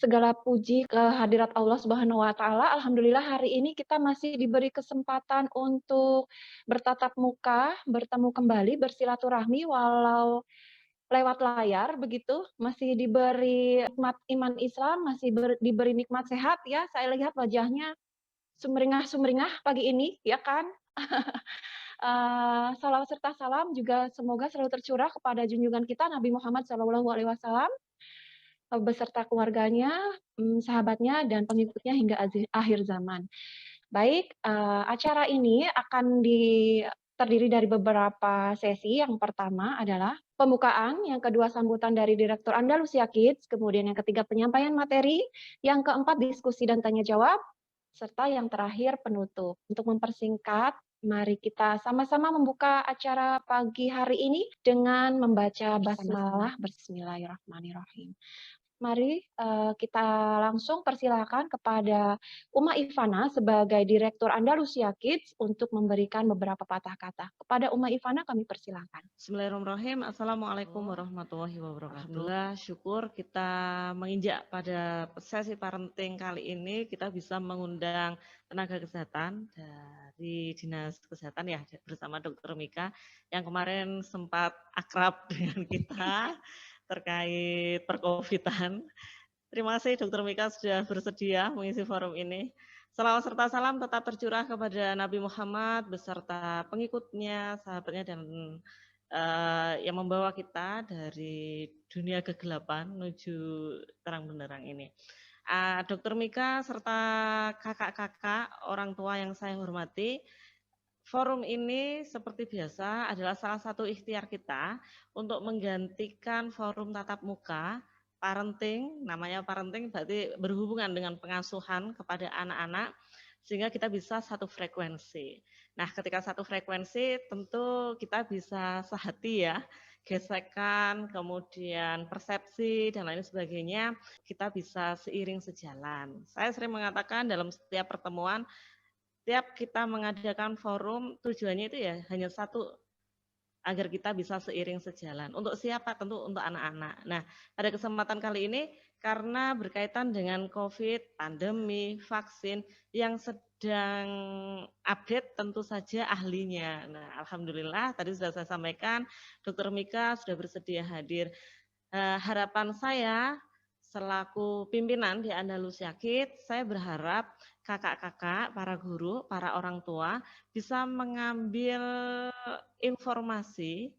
Segala puji kehadirat Allah Subhanahu wa taala, alhamdulillah hari ini kita masih diberi kesempatan untuk bertatap muka, bertemu kembali, bersilaturahmi walau lewat layar begitu, masih diberi nikmat iman Islam, masih diberi nikmat sehat ya, saya lihat wajahnya sumringah-sumringah pagi ini, ya kan? Shalawat serta salam juga semoga selalu tercurah kepada junjungan kita Nabi Muhammad SAW beserta keluarganya, sahabatnya, dan pengikutnya hingga akhir zaman. Baik, acara ini akan terdiri dari beberapa sesi. Yang pertama adalah pembukaan, yang kedua sambutan dari Direktur Andalusia Kids, kemudian yang ketiga penyampaian materi, yang keempat diskusi dan tanya jawab, serta yang terakhir penutup. Untuk mempersingkat, mari kita sama-sama membuka acara pagi hari ini dengan membaca basmalah. Bismillahirrahmanirrahim. Mari kita langsung persilakan kepada Uma Ivana sebagai Direktur Andalusia Kids untuk memberikan beberapa patah kata. Kepada Uma Ivana kami persilakan. Bismillahirrahmanirrahim. Assalamualaikum warahmatullahi wabarakatuh. Alhamdulillah, syukur kita menginjak pada sesi parenting kali ini kita bisa mengundang tenaga kesehatan dari Dinas Kesehatan ya bersama Dr. Mika yang kemarin sempat akrab dengan kita terkait perkovidan. Terima kasih Dr. Mika sudah bersedia mengisi forum ini. Salawat serta salam tetap tercurah kepada Nabi Muhammad beserta pengikutnya, sahabatnya, dan yang membawa kita dari dunia kegelapan menuju terang benderang ini. Dr. Mika serta kakak-kakak orang tua yang saya hormati, forum ini seperti biasa adalah salah satu ikhtiar kita untuk menggantikan forum tatap muka parenting. Namanya parenting berarti berhubungan dengan pengasuhan kepada anak-anak sehingga kita bisa satu frekuensi. Nah, ketika satu frekuensi tentu kita bisa sehati ya, gesekan, kemudian persepsi dan lain sebagainya, kita bisa seiring sejalan. Saya sering mengatakan dalam setiap pertemuan, tiap kita mengadakan forum tujuannya itu ya hanya satu, agar kita bisa seiring sejalan. Untuk siapa? Tentu untuk anak-anak. Nah, pada kesempatan kali ini karena berkaitan dengan COVID, pandemi, vaksin yang sedang update tentu saja ahlinya. Nah, alhamdulillah tadi sudah saya sampaikan, Dr. Mika sudah bersedia hadir. Harapan saya selaku pimpinan di Andalusia Kids, saya berharap kakak-kakak, para guru, para orang tua bisa mengambil informasi,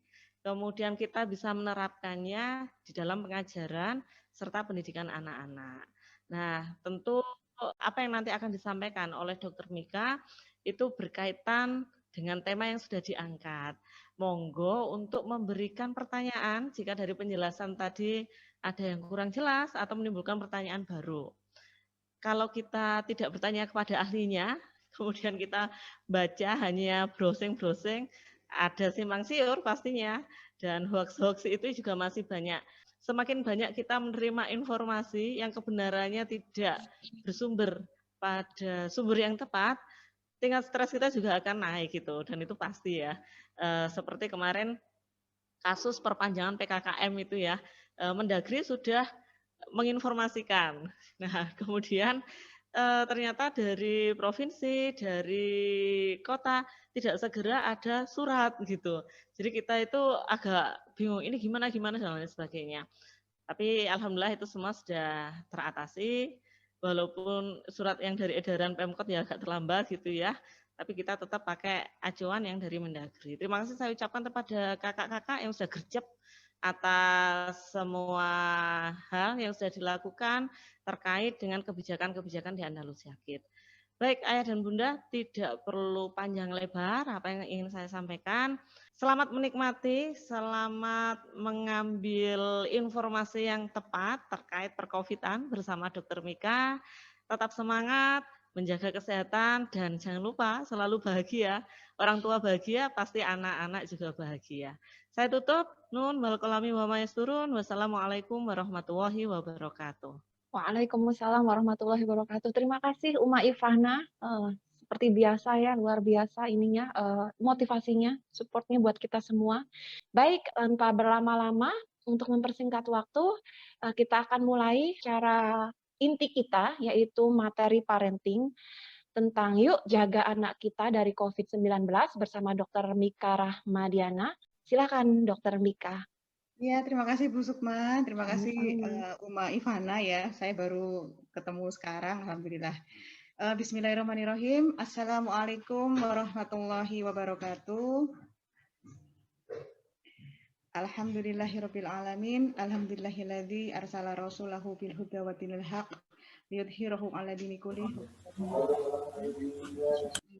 kemudian kita bisa menerapkannya di dalam pengajaran serta pendidikan anak-anak. Nah, tentu apa yang nanti akan disampaikan oleh Dr. Mika itu berkaitan dengan tema yang sudah diangkat. Monggo untuk memberikan pertanyaan jika dari penjelasan tadi ada yang kurang jelas atau menimbulkan pertanyaan baru. Kalau kita tidak bertanya kepada ahlinya, kemudian kita baca hanya browsing-browsing, ada simpang siur pastinya, dan hoax-hoax itu juga masih banyak. Semakin banyak kita menerima informasi yang kebenarannya tidak bersumber pada sumber yang tepat, tingkat stres kita juga akan naik gitu, dan itu pasti ya. Seperti kemarin kasus perpanjangan PKKM itu ya, Mendagri sudah menginformasikan. Nah, kemudian ternyata dari provinsi, dari kota tidak segera ada surat gitu. Jadi kita itu agak bingung ini gimana dan lain sebagainya. Tapi alhamdulillah itu semua sudah teratasi. Walaupun surat yang dari edaran Pemkot ya agak terlambat gitu ya. Tapi kita tetap pakai acuan yang dari Mendagri. Terima kasih saya ucapkan kepada kakak-kakak yang sudah gercep atas semua hal yang sudah dilakukan terkait dengan kebijakan-kebijakan di Andalusia Kids. Baik, ayah dan bunda, tidak perlu panjang lebar apa yang ingin saya sampaikan. Selamat menikmati, selamat mengambil informasi yang tepat terkait perkovidan bersama Dr. Mika. Tetap semangat, menjaga kesehatan, dan jangan lupa selalu bahagia. Orang tua bahagia, pasti anak-anak juga bahagia. Saya tutup. Nun wal qalami wa ma yasturun. Wassalamualaikum warahmatullahi wabarakatuh. Waalaikumsalam warahmatullahi wabarakatuh. Terima kasih Uma Ivana. Seperti biasa ya, luar biasa ininya, motivasinya, supportnya buat kita semua. Baik, tanpa berlama-lama, untuk mempersingkat waktu, kita akan mulai cara inti kita, yaitu materi parenting tentang yuk jaga anak kita dari COVID-19 bersama Dr. Mika Rahmadiana. Silakan Dr. Mika. Ya, terima kasih Bu Sukma, terima kasih Uma Ivana ya. Saya baru ketemu sekarang, alhamdulillah. Bismillahirrahmanirrahim. Assalamualaikum warahmatullahi wabarakatuh. Alhamdulillahirabbil alamin. Alhamdulillahilladzi arsala rasulahu bil huda wa dinil haq liyudhhirahu 'ala dini kullihi.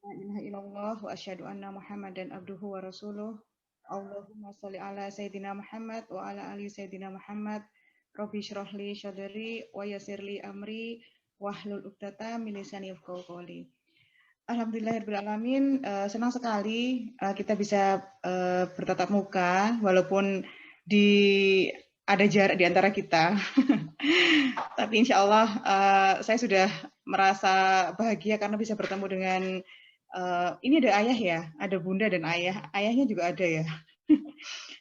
La ilaha illallah wa asyhadu anna Muhammadan abduhu wa rasuluh. Allahumma sholli ala sayyidina Muhammad wa ala ali sayyidina Muhammad. Rabbi shrah li sadri wa yassir li amri wahlul 'uqdatam min lisani yafqahu qawli. Alhamdulillahirabbil alamin, senang sekali kita bisa bertatap muka walaupun ada jarak di antara kita. Tapi insya Allah saya sudah merasa bahagia karena bisa bertemu dengan ini ada ayah ya, ada bunda dan ayah. Ayahnya juga ada ya.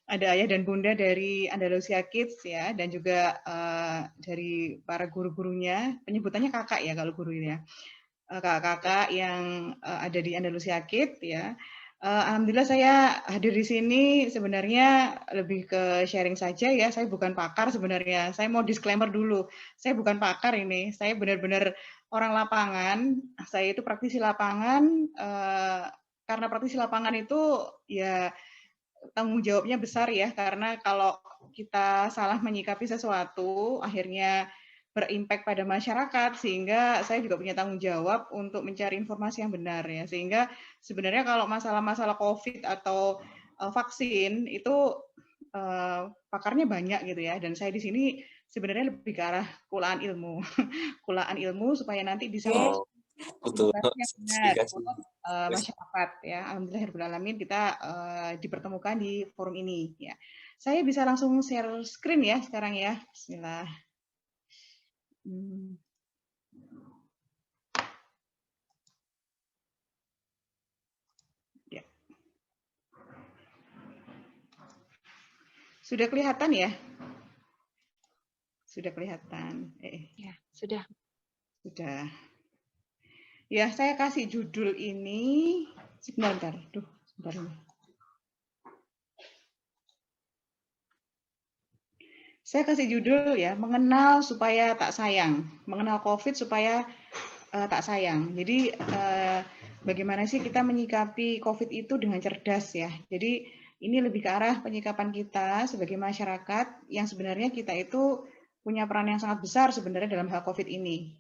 Ada ayah dan bunda dari Andalusia Kids ya, dan juga dari para guru-gurunya. Penyebutannya kakak ya kalau guru ini ya. Kakak-kakak yang ada di Andalusia Kids ya. Alhamdulillah saya hadir di sini sebenarnya lebih ke sharing saja ya. Saya bukan pakar sebenarnya. Saya mau disclaimer dulu. Saya bukan pakar ini. Saya benar-benar orang lapangan. Saya itu praktisi lapangan. Karena praktisi lapangan itu ya tanggung jawabnya besar ya. Karena kalau kita salah menyikapi sesuatu, akhirnya berimpact pada masyarakat, sehingga saya juga punya tanggung jawab untuk mencari informasi yang benar ya. Sehingga sebenarnya kalau masalah-masalah COVID atau vaksin itu pakarnya banyak gitu ya. Dan saya di sini sebenarnya lebih ke arah kulaan ilmu, kulaan ilmu supaya nanti bisa betul yang benar untuk masyarakat ya. Alhamdulillahirobbilalamin kita dipertemukan di forum ini ya. Saya bisa langsung share screen ya sekarang ya. Bismillah. Ya. Sudah kelihatan ya? Sudah kelihatan. Ya, sudah. Sudah. Ya, saya kasih judul ini. Sebentar. Duh, sebentar ini. Saya kasih judul ya, mengenal supaya tak sayang. Mengenal COVID supaya tak sayang. Jadi bagaimana sih kita menyikapi COVID itu dengan cerdas ya. Jadi ini lebih ke arah penyikapan kita sebagai masyarakat yang sebenarnya kita itu punya peran yang sangat besar sebenarnya dalam hal COVID ini.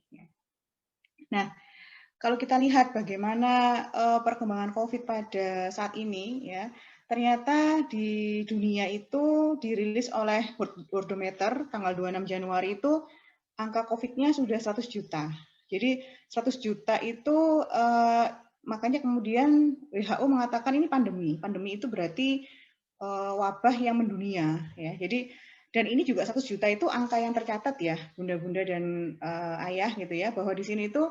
Nah, kalau kita lihat bagaimana perkembangan COVID pada saat ini ya, ternyata di dunia itu dirilis oleh Worldometer tanggal 26 Januari itu angka COVID-nya sudah 100 juta. Jadi 100 juta itu makanya kemudian WHO mengatakan ini pandemi. Pandemi itu berarti wabah yang mendunia ya. Jadi dan ini juga 100 juta itu angka yang tercatat ya, bunda-bunda dan ayah gitu ya, bahwa di sini itu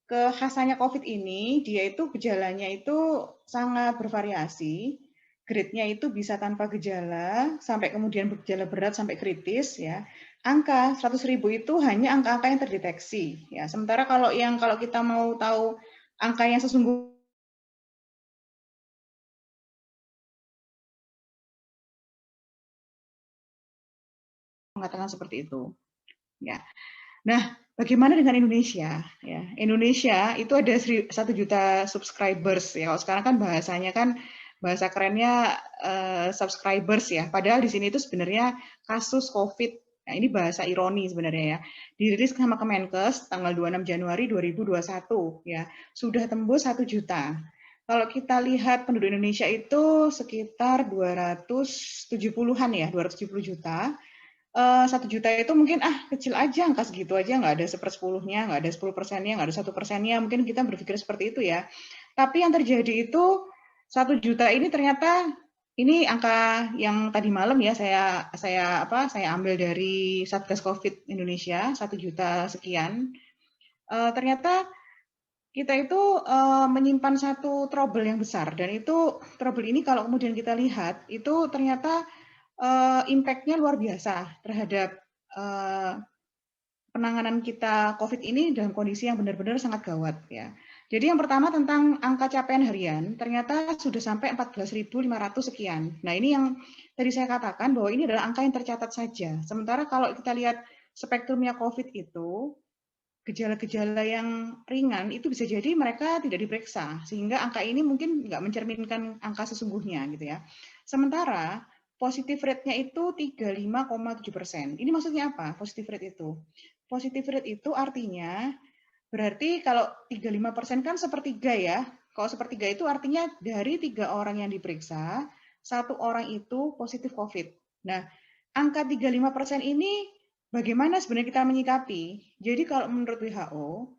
kekhasannya COVID ini, dia itu gejalanya itu sangat bervariasi. Grade-nya itu bisa tanpa gejala, sampai kemudian bergejala berat sampai kritis ya. Angka 100.000 itu hanya angka-angka yang terdeteksi ya. Sementara kalau kita mau tahu angka yang sesungguhnya mengatakan seperti itu. Ya. Nah, bagaimana dengan Indonesia? Ya, Indonesia itu ada 1 juta subscribers ya. Kalau sekarang kan bahasanya kan bahasa kerennya subscribers ya. Padahal di sini itu sebenarnya kasus COVID. Nah, ini bahasa ironi sebenarnya ya. Dirilis sama Kemenkes tanggal 26 Januari 2021 ya. Sudah tembus 1 juta. Kalau kita lihat penduduk Indonesia itu sekitar 270-an ya, 270 juta. 1 juta itu mungkin kecil aja, angka segitu aja, nggak ada 1/10-nya, nggak ada 10%-nya, nggak ada 1%-nya, mungkin kita berpikir seperti itu ya. Tapi yang terjadi itu 1 juta ini ternyata ini angka yang tadi malam ya saya ambil dari Satgas COVID Indonesia 1 juta sekian. Ternyata kita itu menyimpan satu trouble yang besar, dan itu trouble ini kalau kemudian kita lihat itu ternyata impact-nya luar biasa terhadap penanganan kita COVID ini dalam kondisi yang benar-benar sangat gawat ya. Jadi yang pertama tentang angka capaian harian, ternyata sudah sampai 14.500 sekian. Nah ini yang tadi saya katakan bahwa ini adalah angka yang tercatat saja. Sementara kalau kita lihat spektrumnya COVID itu, gejala-gejala yang ringan itu bisa jadi mereka tidak diperiksa, sehingga angka ini mungkin nggak mencerminkan angka sesungguhnya gitu ya. Sementara positif rate-nya itu 35,7%. Ini maksudnya apa? Positif rate itu. Positif rate itu artinya berarti kalau 35% kan sepertiga ya. Kalau sepertiga itu artinya dari 3 orang yang diperiksa, 1 orang itu positif COVID. Nah, angka 35% ini bagaimana sebenarnya kita menyikapi? Jadi kalau menurut WHO,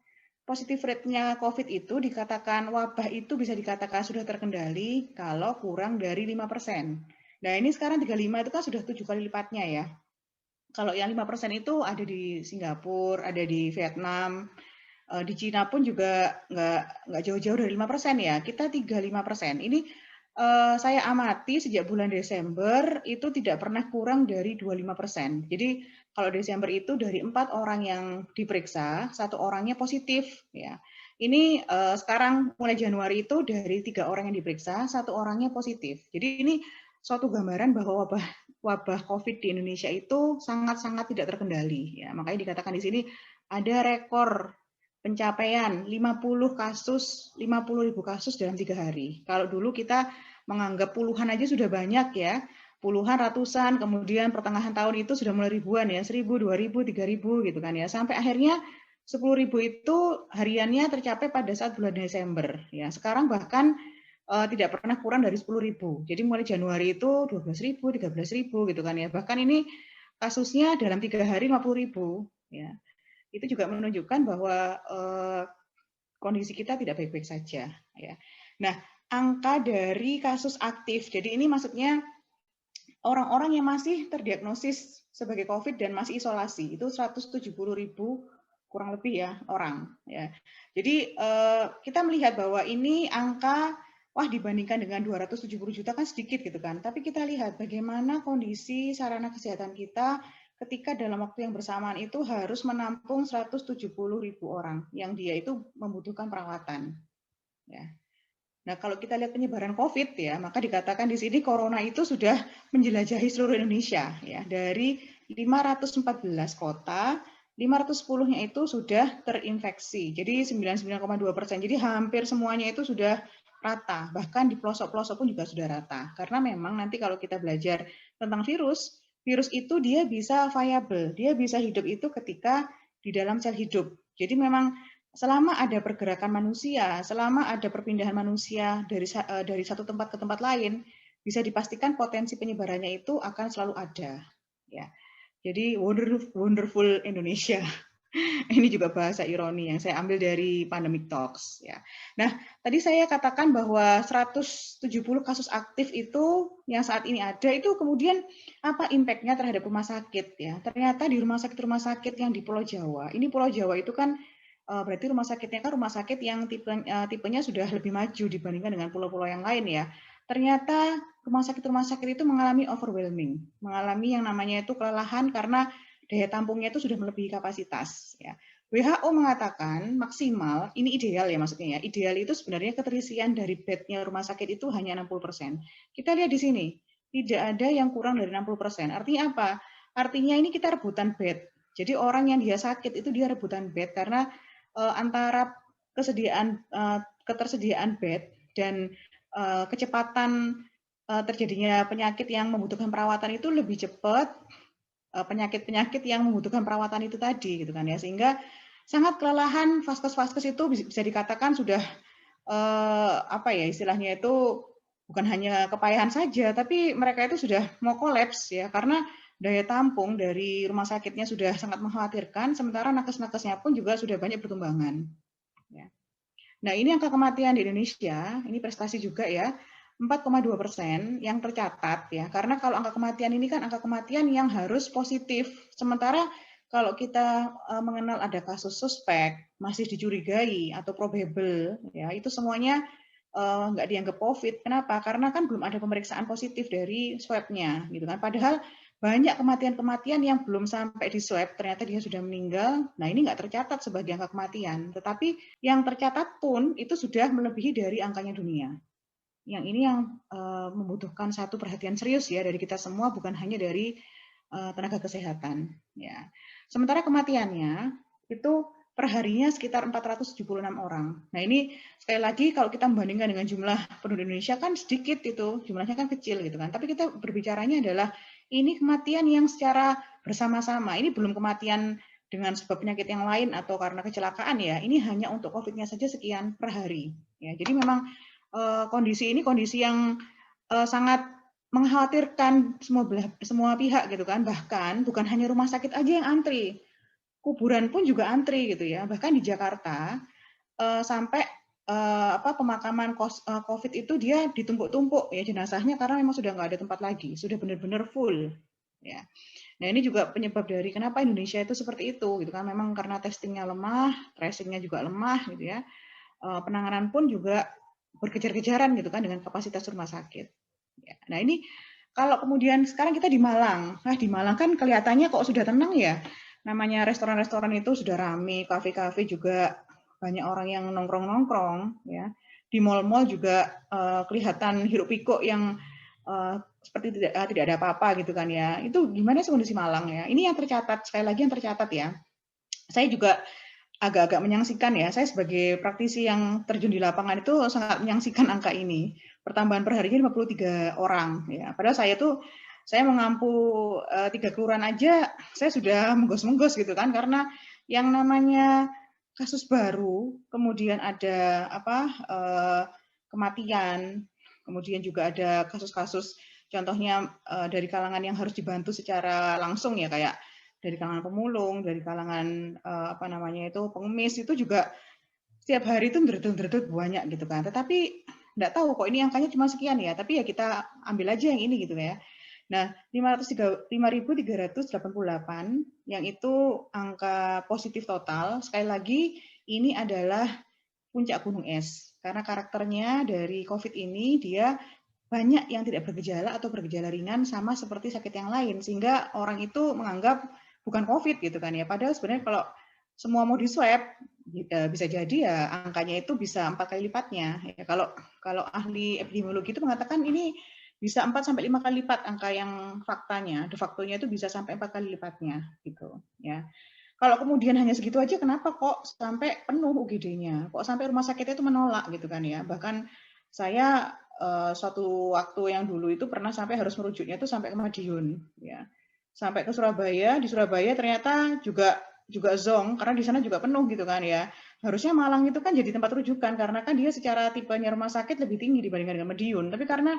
positif rate-nya COVID itu dikatakan wabah itu bisa dikatakan sudah terkendali kalau kurang dari 5%. Nah ini sekarang 35 itu kan sudah 7 kali lipatnya ya. Kalau yang 5% itu ada di Singapura, ada di Vietnam, di Cina pun juga nggak jauh-jauh dari 5% ya. Kita 35%. Ini saya amati sejak bulan Desember itu tidak pernah kurang dari 25%. Jadi kalau Desember itu dari 4 orang yang diperiksa, 1 orangnya positif ya. Ini sekarang mulai Januari itu dari 3 orang yang diperiksa, 1 orangnya positif. Jadi ini suatu gambaran bahwa wabah COVID di Indonesia itu sangat-sangat tidak terkendali ya. Makanya dikatakan di sini ada rekor pencapaian 50 kasus, 50.000 kasus dalam 3 hari. Kalau dulu kita menganggap puluhan aja sudah banyak ya, puluhan, ratusan, kemudian pertengahan tahun itu sudah mulai ribuan ya, 1.000, 2.000, 3.000 gitu kan ya. Sampai akhirnya 10.000 itu hariannya tercapai pada saat bulan Desember. Ya, sekarang bahkan tidak pernah kurang dari 10.000. Jadi mulai Januari itu 12.000, 13.000 gitu kan ya. Bahkan ini kasusnya dalam 3 hari 50.000 ya. Itu juga menunjukkan bahwa kondisi kita tidak baik-baik saja ya. Nah, angka dari kasus aktif. Jadi ini maksudnya orang-orang yang masih terdiagnosis sebagai COVID dan masih isolasi itu 170.000 kurang lebih ya orang ya. Jadi kita melihat bahwa ini angka wah dibandingkan dengan 270 juta kan sedikit gitu kan. Tapi kita lihat bagaimana kondisi sarana kesehatan kita ketika dalam waktu yang bersamaan itu harus menampung 170.000 orang yang dia itu membutuhkan perawatan. Ya. Nah, kalau kita lihat penyebaran COVID ya, maka dikatakan di sini corona itu sudah menjelajahi seluruh Indonesia ya. Dari 514 kota, 510-nya itu sudah terinfeksi. Jadi 99,2%. Jadi hampir semuanya itu sudah rata. Bahkan di pelosok-pelosok pun juga sudah rata. Karena memang nanti kalau kita belajar tentang virus, virus itu dia bisa viable, dia bisa hidup itu ketika di dalam sel hidup. Jadi memang selama ada pergerakan manusia, selama ada perpindahan manusia dari satu tempat ke tempat lain, bisa dipastikan potensi penyebarannya itu akan selalu ada. Ya, jadi wonderful Indonesia. Ini juga bahasa ironi yang saya ambil dari Pandemic Talks. Ya. Nah, tadi saya katakan bahwa 170 kasus aktif itu yang saat ini ada, itu kemudian apa impact-nya terhadap rumah sakit. Ya. Ternyata di rumah sakit yang di Pulau Jawa, ini Pulau Jawa itu kan berarti rumah sakitnya kan rumah sakit yang tipenya sudah lebih maju dibandingkan dengan pulau-pulau yang lain ya. Ternyata rumah sakit itu mengalami overwhelming, mengalami yang namanya itu kelelahan karena daya tampungnya itu sudah melebihi kapasitas. Ya. WHO mengatakan maksimal, ini ideal ya maksudnya ya, ideal itu sebenarnya keterisian dari bednya rumah sakit itu hanya 60%. Kita lihat di sini, tidak ada yang kurang dari 60%. Artinya apa? Artinya ini kita rebutan bed. Jadi orang yang dia sakit itu dia rebutan bed karena antara ketersediaan bed dan kecepatan terjadinya penyakit yang membutuhkan perawatan itu lebih cepat penyakit-penyakit yang membutuhkan perawatan itu tadi gitu kan ya, sehingga sangat kelelahan vaskes-vaskes itu bisa dikatakan sudah apa ya istilahnya itu bukan hanya kepayahan saja, tapi mereka itu sudah mau kolaps ya karena daya tampung dari rumah sakitnya sudah sangat mengkhawatirkan, sementara nakes-nakesnya pun juga sudah banyak bertumbangan. Ya. Nah ini angka kematian di Indonesia, ini prestasi juga ya. 4,2% yang tercatat ya, karena kalau angka kematian ini kan angka kematian yang harus positif, sementara kalau kita mengenal ada kasus suspek, masih dicurigai atau probable, ya itu semuanya nggak dianggap COVID. Kenapa? Karena kan belum ada pemeriksaan positif dari swab-nya, gitu kan. Padahal banyak kematian-kematian yang belum sampai di swab, ternyata dia sudah meninggal. Nah, ini nggak tercatat sebagai angka kematian. Tetapi yang tercatat pun itu sudah melebihi dari angkanya dunia. Yang ini yang membutuhkan satu perhatian serius ya dari kita semua, bukan hanya dari tenaga kesehatan. Ya. Sementara kematiannya itu perharinya sekitar 476 orang. Nah ini sekali lagi kalau kita membandingkan dengan jumlah penduduk Indonesia kan sedikit itu, jumlahnya kan kecil gitu kan. Tapi kita berbicaranya adalah ini kematian yang secara bersama-sama. Ini belum kematian dengan sebab penyakit yang lain atau karena kecelakaan ya. Ini hanya untuk COVID-nya saja sekian per hari. Ya, jadi memang kondisi ini kondisi yang sangat mengkhawatirkan semua pihak gitu kan. Bahkan bukan hanya rumah sakit aja yang antri, kuburan pun juga antri gitu ya. Bahkan di Jakarta sampai pemakaman COVID itu dia ditumpuk-tumpuk ya jenazahnya karena memang sudah nggak ada tempat lagi, sudah benar-benar full ya. Nah ini juga penyebab dari kenapa Indonesia itu seperti itu gitu kan, memang karena testingnya lemah, tracingnya juga lemah gitu ya, penanganan pun juga berkejar-kejaran gitu kan dengan kapasitas rumah sakit. Ya. Nah ini kalau kemudian sekarang kita di Malang, nah di Malang kan kelihatannya kok sudah tenang ya, namanya restoran-restoran itu sudah ramai, kafe-kafe juga banyak orang yang nongkrong-nongkrong ya. Di mal-mal juga kelihatan hiruk pikuk yang seperti tidak ada apa-apa gitu kan ya. Itu gimana sih kondisi Malang ya? Ini yang tercatat, sekali lagi yang tercatat ya. Saya juga agak-agak menyaksikan ya, saya sebagai praktisi yang terjun di lapangan itu sangat menyaksikan angka ini. Pertambahan perharinya 53 orang ya. Padahal saya mengampu 3 kelurahan aja, saya sudah menggos-menggos gitu kan, karena yang namanya kasus baru, kemudian ada kematian, kemudian juga ada kasus-kasus contohnya dari kalangan yang harus dibantu secara langsung ya, kayak dari kalangan pemulung, dari kalangan pengemis, itu juga setiap hari itu ndredeg banyak gitu kan. Tetapi nggak tahu kok ini angkanya cuma sekian ya, tapi ya kita ambil aja yang ini gitu ya. Nah, 5.388 yang itu angka positif total. Sekali lagi, ini adalah puncak gunung es. Karena karakternya dari COVID ini, dia banyak yang tidak bergejala atau bergejala ringan sama seperti sakit yang lain. Sehingga orang itu menganggap bukan COVID gitu kan ya. Padahal sebenarnya kalau semua mau di swab, bisa jadi ya angkanya itu bisa 4 kali lipatnya. Ya, kalau ahli epidemiologi itu mengatakan ini bisa 4 sampai 5 kali lipat angka yang faktanya, de facto-nya itu bisa sampai 4 kali lipatnya gitu ya. Kalau kemudian hanya segitu aja, kenapa kok sampai penuh UGD-nya? Kok sampai rumah sakitnya itu menolak gitu kan ya? Bahkan saya suatu waktu yang dulu itu pernah sampai harus merujuknya itu sampai ke Madiun ya. Sampai ke Surabaya, di Surabaya ternyata juga zonk karena di sana juga penuh gitu kan ya. Harusnya Malang itu kan jadi tempat rujukan karena kan dia secara tipenya rumah sakit lebih tinggi dibandingkan dengan Madiun. Tapi karena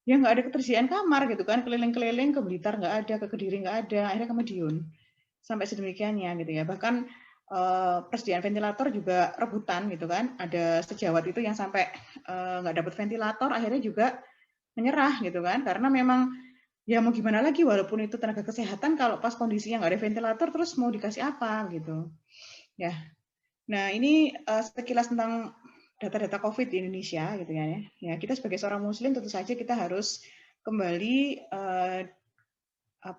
ya nggak ada ketersediaan kamar gitu kan, keliling-keliling ke Blitar nggak ada, ke Kediri nggak ada, akhirnya ke Madiun. Sampai sedemikiannya gitu ya. Bahkan persediaan ventilator juga rebutan gitu kan. Ada sejawat itu yang sampai nggak dapat ventilator, akhirnya juga menyerah gitu kan. Karena memang ya mau gimana lagi, walaupun itu tenaga kesehatan, kalau pas kondisinya nggak ada ventilator, terus mau dikasih apa gitu. Ya. Nah ini sekilas tentang data-data COVID di Indonesia gitu ya. Ya kita sebagai seorang Muslim tentu saja kita harus kembali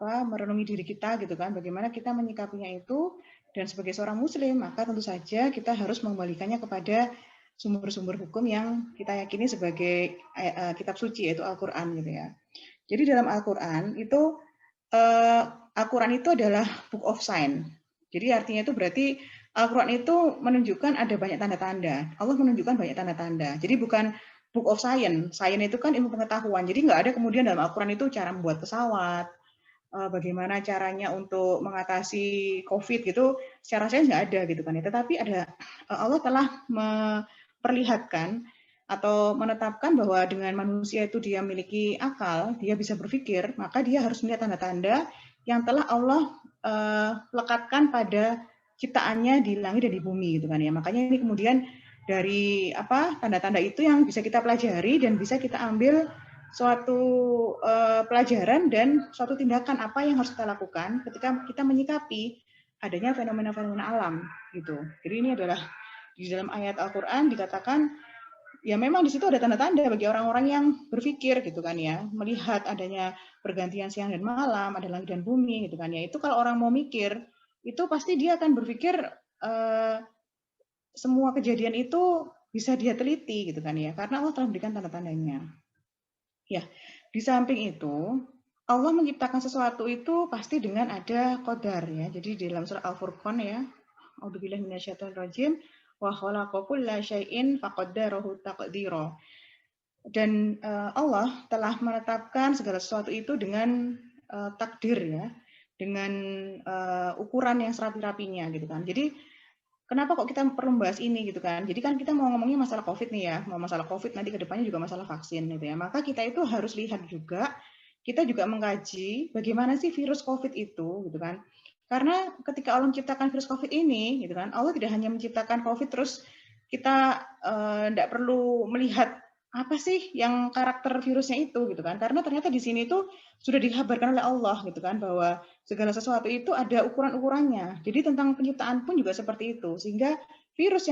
merenungi diri kita gitu kan, bagaimana kita menyikapinya itu, dan sebagai seorang Muslim maka tentu saja kita harus mengembalikannya kepada sumber-sumber hukum yang kita yakini sebagai kitab suci yaitu Al-Quran gitu ya. Jadi dalam Al-Quran itu Al-Quran itu adalah book of sign. Jadi artinya itu berarti Al-Quran itu menunjukkan ada banyak tanda-tanda. Allah menunjukkan banyak tanda-tanda. Jadi bukan book of science. Science itu kan ilmu pengetahuan. Jadi nggak ada kemudian dalam Al-Quran itu cara membuat pesawat, bagaimana caranya untuk mengatasi COVID gitu, secara sains nggak ada gitu kan ya. Tetapi ada Allah telah memperlihatkan atau menetapkan bahwa dengan manusia itu dia memiliki akal, dia bisa berpikir, maka dia harus melihat tanda-tanda yang telah Allah lekatkan pada ciptaannya di langit dan di bumi gitu kan ya. Makanya ini kemudian dari tanda-tanda itu yang bisa kita pelajari dan bisa kita ambil suatu pelajaran dan suatu tindakan apa yang harus kita lakukan ketika kita menyikapi adanya fenomena-fenomena alam gitu. Jadi ini adalah di dalam ayat Al-Quran dikatakan ya memang di situ ada tanda-tanda bagi orang-orang yang berpikir gitu kan ya, melihat adanya pergantian siang dan malam, ada langit dan bumi gitu kan ya. Itu kalau orang mau mikir, itu pasti dia akan berpikir semua kejadian itu bisa dia teliti gitu kan ya, karena Allah telah memberikan tanda-tandanya. Ya, di samping itu Allah menciptakan sesuatu itu pasti dengan ada qadar ya. Jadi di dalam surah Al-Furqan ya, A'udzubillahi minasyaitonirrajim, wa khalaqa kulla syai'in faqaddarahu taqdira. Dan Allah telah menetapkan segala sesuatu itu dengan takdir ya, dengan ukuran yang serapi-rapinya gitu kan. Jadi kenapa kok kita perlu membahas ini gitu kan? Jadi kan kita mau ngomongin masalah COVID nih ya, mau masalah COVID nanti ke depannya juga masalah vaksin gitu ya. Maka kita itu harus lihat juga, kita juga mengkaji bagaimana sih virus COVID itu gitu kan. Karena ketika Allah menciptakan virus COVID ini gitu kan, Allah tidak hanya menciptakan COVID terus kita tidak perlu melihat apa sih yang karakter virusnya itu gitu kan. Karena ternyata di sini itu sudah dikabarkan oleh Allah gitu kan bahwa segala sesuatu itu ada ukuran-ukurannya. Jadi tentang penciptaan pun juga seperti itu. Sehingga virus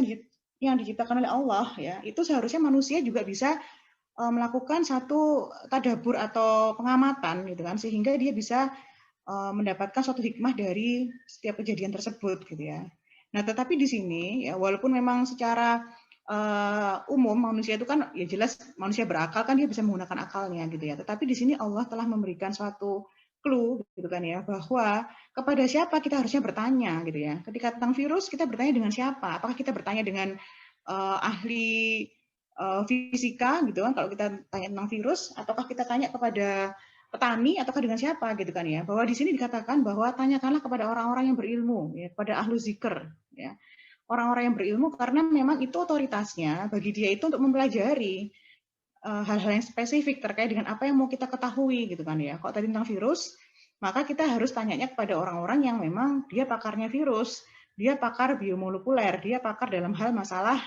yang diciptakan oleh Allah ya, itu seharusnya manusia juga bisa melakukan satu tadabbur atau pengamatan gitu kan, sehingga dia bisa mendapatkan suatu hikmah dari setiap kejadian tersebut gitu ya. Nah, tetapi di sini ya walaupun memang secara umum manusia itu kan ya jelas manusia berakal kan dia bisa menggunakan akalnya gitu ya. Tetapi di sini Allah telah memberikan suatu clue gitu kan ya, bahwa kepada siapa kita harusnya bertanya gitu ya. Ketika tentang virus kita bertanya dengan siapa? Apakah kita bertanya dengan ahli fisika gitu kan kalau kita tanya tentang virus, ataukah kita tanya kepada petani ataukah dengan siapa gitu kan ya. Bahwa di sini dikatakan bahwa tanyakanlah kepada orang-orang yang berilmu ya, kepada ahlu zikr ya. Orang-orang yang berilmu karena memang itu otoritasnya bagi dia itu untuk mempelajari hal-hal yang spesifik terkait dengan apa yang mau kita ketahui gitu kan ya. Kalau tadi tentang virus, maka kita harus tanyanya kepada orang-orang yang memang dia pakarnya virus, dia pakar biomolekuler, dia pakar dalam hal masalah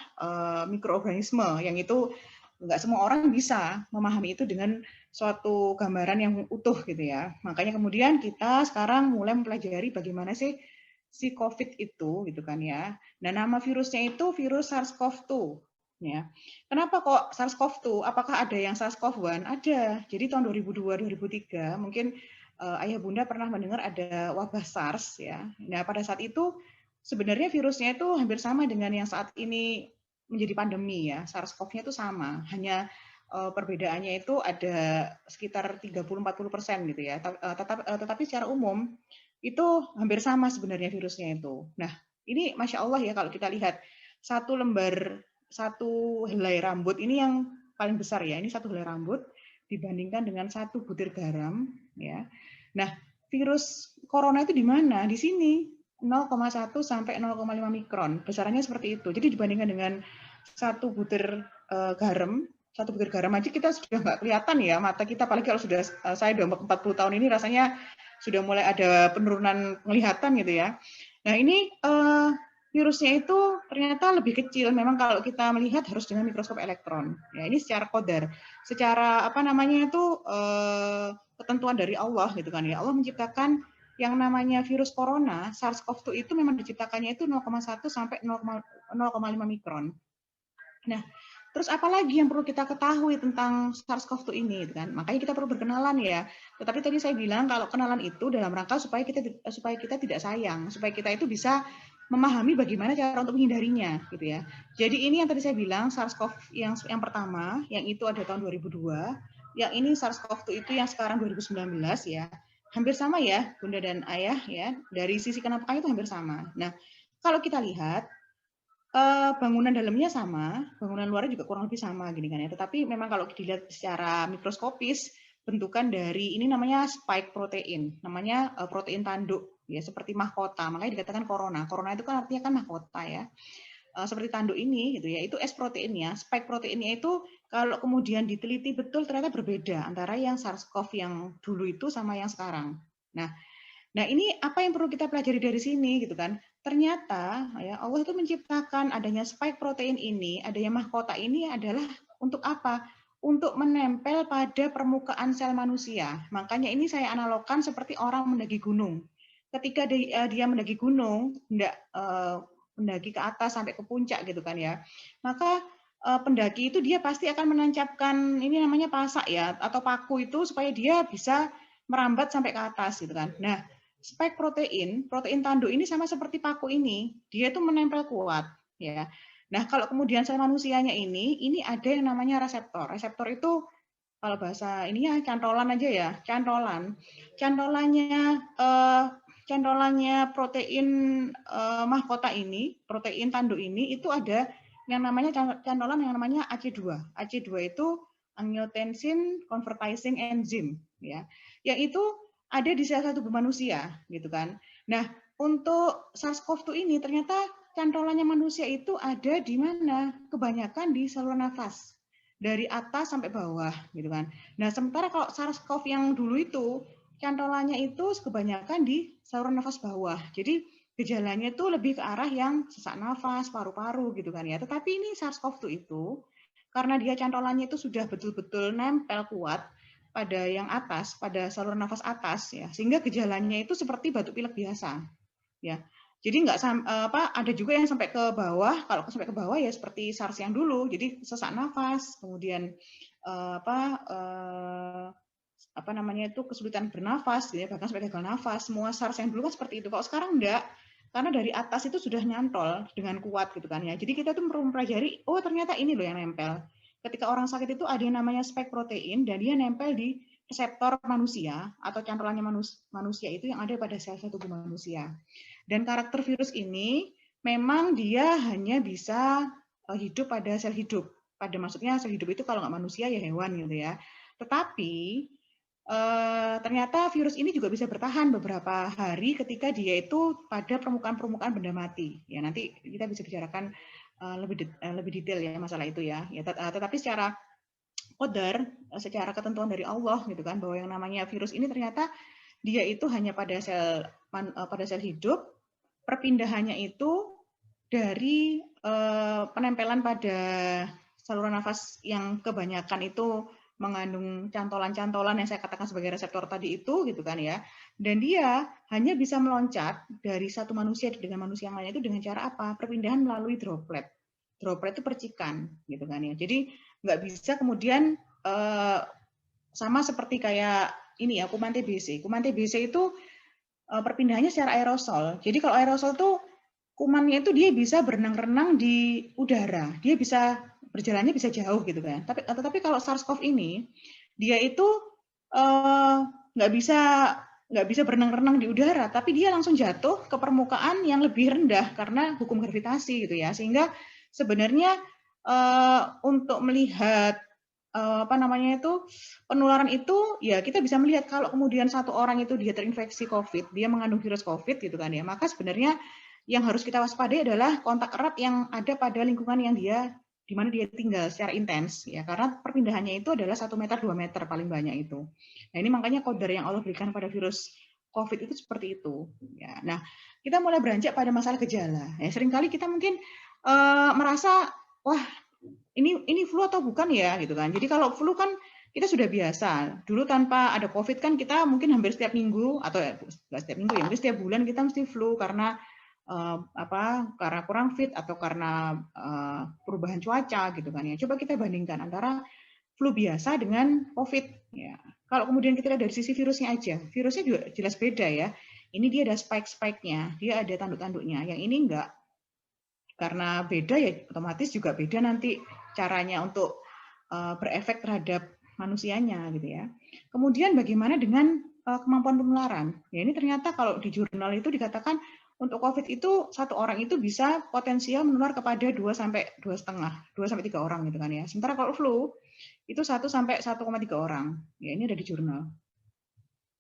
mikroorganisme, yang itu nggak semua orang bisa memahami itu dengan suatu gambaran yang utuh gitu ya. Makanya kemudian kita sekarang mulai mempelajari bagaimana sih si COVID itu gitu kan ya. Nah, nama virusnya itu virus SARS-CoV-2 ya. Kenapa kok SARS-CoV-2? Apakah ada yang SARS-CoV-1? Ada. Jadi tahun 2002-2003 mungkin ayah bunda pernah mendengar ada wabah SARS ya. Nah, pada saat itu sebenarnya virusnya itu hampir sama dengan yang saat ini menjadi pandemi ya. SARS-CoV-nya itu sama, hanya perbedaannya itu ada sekitar 30-40% gitu ya. Tetapi secara umum itu hampir sama sebenarnya virusnya itu. Nah, ini Masya Allah ya kalau kita lihat satu helai rambut ini yang paling besar ya. Ini satu helai rambut dibandingkan dengan satu butir garam ya. Nah, virus corona itu di mana? Di sini 0,1 sampai 0,5 mikron. Besarannya seperti itu. Jadi dibandingkan dengan satu butir garam aja kita sudah nggak kelihatan ya mata kita, apalagi kalau sudah saya udah 40 tahun ini rasanya sudah mulai ada penurunan penglihatan gitu ya. Nah ini virusnya itu ternyata lebih kecil. Memang kalau kita melihat harus dengan mikroskop elektron. Ya ini secara kodar, secara apa namanya itu ketentuan dari Allah gitu kan ya. Allah menciptakan yang namanya virus corona SARS-CoV-2 itu memang diciptakannya itu 0,1 sampai 0,5 mikron. Nah, terus apalagi yang perlu kita ketahui tentang SARS-CoV-2 ini, kan? Makanya kita perlu berkenalan ya. Tetapi tadi saya bilang kalau kenalan itu dalam rangka supaya kita tidak sayang, supaya kita itu bisa memahami bagaimana cara untuk menghindarinya, gitu ya. Jadi ini yang tadi saya bilang SARS-CoV yang pertama, yang itu ada tahun 2002, yang ini SARS-CoV-2 itu yang sekarang 2019 ya. Hampir sama ya, Bunda dan Ayah ya. Dari sisi kenampakannya itu hampir sama. Nah, kalau kita lihat bangunan dalamnya sama, bangunan luarnya juga kurang lebih sama gini kan ya. Tetapi memang kalau dilihat secara mikroskopis, bentukan dari ini namanya spike protein, namanya protein tanduk ya, seperti mahkota. Makanya dikatakan corona. Corona itu kan artinya kan mahkota ya. Seperti tanduk ini gitu ya, itu S proteinnya, spike proteinnya itu kalau kemudian diteliti betul ternyata berbeda antara yang SARS-CoV yang dulu itu sama yang sekarang. Nah, ini apa yang perlu kita pelajari dari sini gitu kan? Ternyata ya Allah itu menciptakan adanya spike protein ini, adanya mahkota ini adalah untuk apa? Untuk menempel pada permukaan sel manusia. Makanya ini saya analogkan seperti orang mendaki gunung. Ketika dia mendaki gunung, mendaki ke atas sampai ke puncak gitu kan ya. Maka pendaki itu dia pasti akan menancapkan ini namanya pasak ya atau paku itu supaya dia bisa merambat sampai ke atas gitu kan. Nah, spike protein tanduk ini sama seperti paku ini, dia itu menempel kuat ya. Nah, kalau kemudian sel manusianya ini ada yang namanya reseptor. Reseptor itu kalau bahasa ini ya cantolan aja ya, cantolannya protein mahkota ini, protein tanduk ini itu ada yang namanya cantolan yang namanya AC2. AC2 itu angiotensin converting enzyme ya. Yang itu ada di sel tubuh manusia gitu kan. Nah, untuk SARS-CoV-2 ini ternyata cantolannya manusia itu ada di mana? Kebanyakan di saluran nafas. Dari atas sampai bawah gitu kan. Nah, sementara kalau SARS-CoV yang dulu itu cantolannya itu kebanyakan di saluran nafas bawah. Jadi gejalanya itu lebih ke arah yang sesak nafas, paru-paru gitu kan ya. Tetapi ini SARS-CoV-2 itu karena dia cantolannya itu sudah betul-betul nempel kuat pada yang atas, pada saluran nafas atas ya, sehingga gejalanya itu seperti batuk pilek biasa. Ya. Jadi nggak ada juga yang sampai ke bawah. Kalau sampai ke bawah ya seperti SARS yang dulu. Jadi sesak nafas, kemudian apa namanya itu kesulitan bernafas, ya, bahkan sampai gagal nafas. Semua SARS yang dulu kan seperti itu. Kalau sekarang enggak, karena dari atas itu sudah nyantol dengan kuat gitu kan ya. Jadi kita tuh perlu mempelajari, oh ternyata ini loh yang nempel. Ketika orang sakit itu ada yang namanya spike protein dan dia nempel di reseptor manusia atau cantolannya manusia itu yang ada pada sel-sel tubuh manusia. Dan karakter virus ini memang dia hanya bisa hidup pada sel hidup. Pada maksudnya sel hidup itu kalau nggak manusia ya hewan gitu ya. Tetapi ternyata virus ini juga bisa bertahan beberapa hari ketika dia itu pada permukaan benda mati. Ya nanti kita bisa bicarakan lebih detail ya masalah itu ya. Tetapi secara qadar, secara ketentuan dari Allah gitu kan, bahwa yang namanya virus ini ternyata dia itu hanya pada sel hidup, perpindahannya itu dari penempelan pada saluran nafas yang kebanyakan itu mengandung cantolan-cantolan yang saya katakan sebagai reseptor tadi itu gitu kan ya. Dan dia hanya bisa meloncat dari satu manusia dengan manusia yang lain itu dengan cara apa? Perpindahan melalui droplet. Droplet itu percikan gitu kan ya. Jadi nggak bisa kemudian sama seperti kayak ini ya kuman TBC. Kuman TBC itu perpindahannya secara aerosol. Jadi kalau aerosol tuh kumannya itu dia bisa berenang-renang di udara. Dia bisa berjalannya bisa jauh gitu kan. Tetapi kalau SARS-CoV ini dia itu nggak bisa berenang-renang di udara, tapi dia langsung jatuh ke permukaan yang lebih rendah karena hukum gravitasi gitu ya. Sehingga sebenarnya untuk melihat penularan itu ya kita bisa melihat kalau kemudian satu orang itu dia terinfeksi COVID, dia mengandung virus COVID gitu kan ya, maka sebenarnya yang harus kita waspadai adalah kontak erat yang ada pada lingkungan yang di mana dia tinggal secara intens ya, karena perpindahannya itu adalah 1 meter 2 meter paling banyak itu. Nah ini makanya qadar yang Allah berikan pada virus COVID itu seperti itu ya. Nah kita mulai beranjak pada masalah gejala ya, seringkali kita mungkin merasa wah ini flu atau bukan ya gitu kan. Jadi kalau flu kan kita sudah biasa. Dulu tanpa ada COVID kan kita mungkin hampir setiap minggu atau nggak setiap minggu ya, mungkin setiap bulan kita mesti flu karena karena kurang fit atau karena perubahan cuaca gitu kan ya. Coba kita bandingkan antara flu biasa dengan COVID ya. Kalau kemudian kita lihat dari sisi virusnya aja, virusnya juga jelas beda ya. Ini dia ada spike-spike-nya, dia ada tanduk-tanduknya. Yang ini enggak. Karena beda ya otomatis juga beda nanti caranya untuk berefek terhadap manusianya gitu ya. Kemudian bagaimana dengan kemampuan penularan? Ya ini ternyata kalau di jurnal itu dikatakan untuk COVID itu satu orang itu bisa potensial menular kepada 2 sampai 2,5, 2 sampai 3 orang gitu kan ya. Sementara kalau flu itu 1 sampai 1,3 orang. Ya ini ada di jurnal.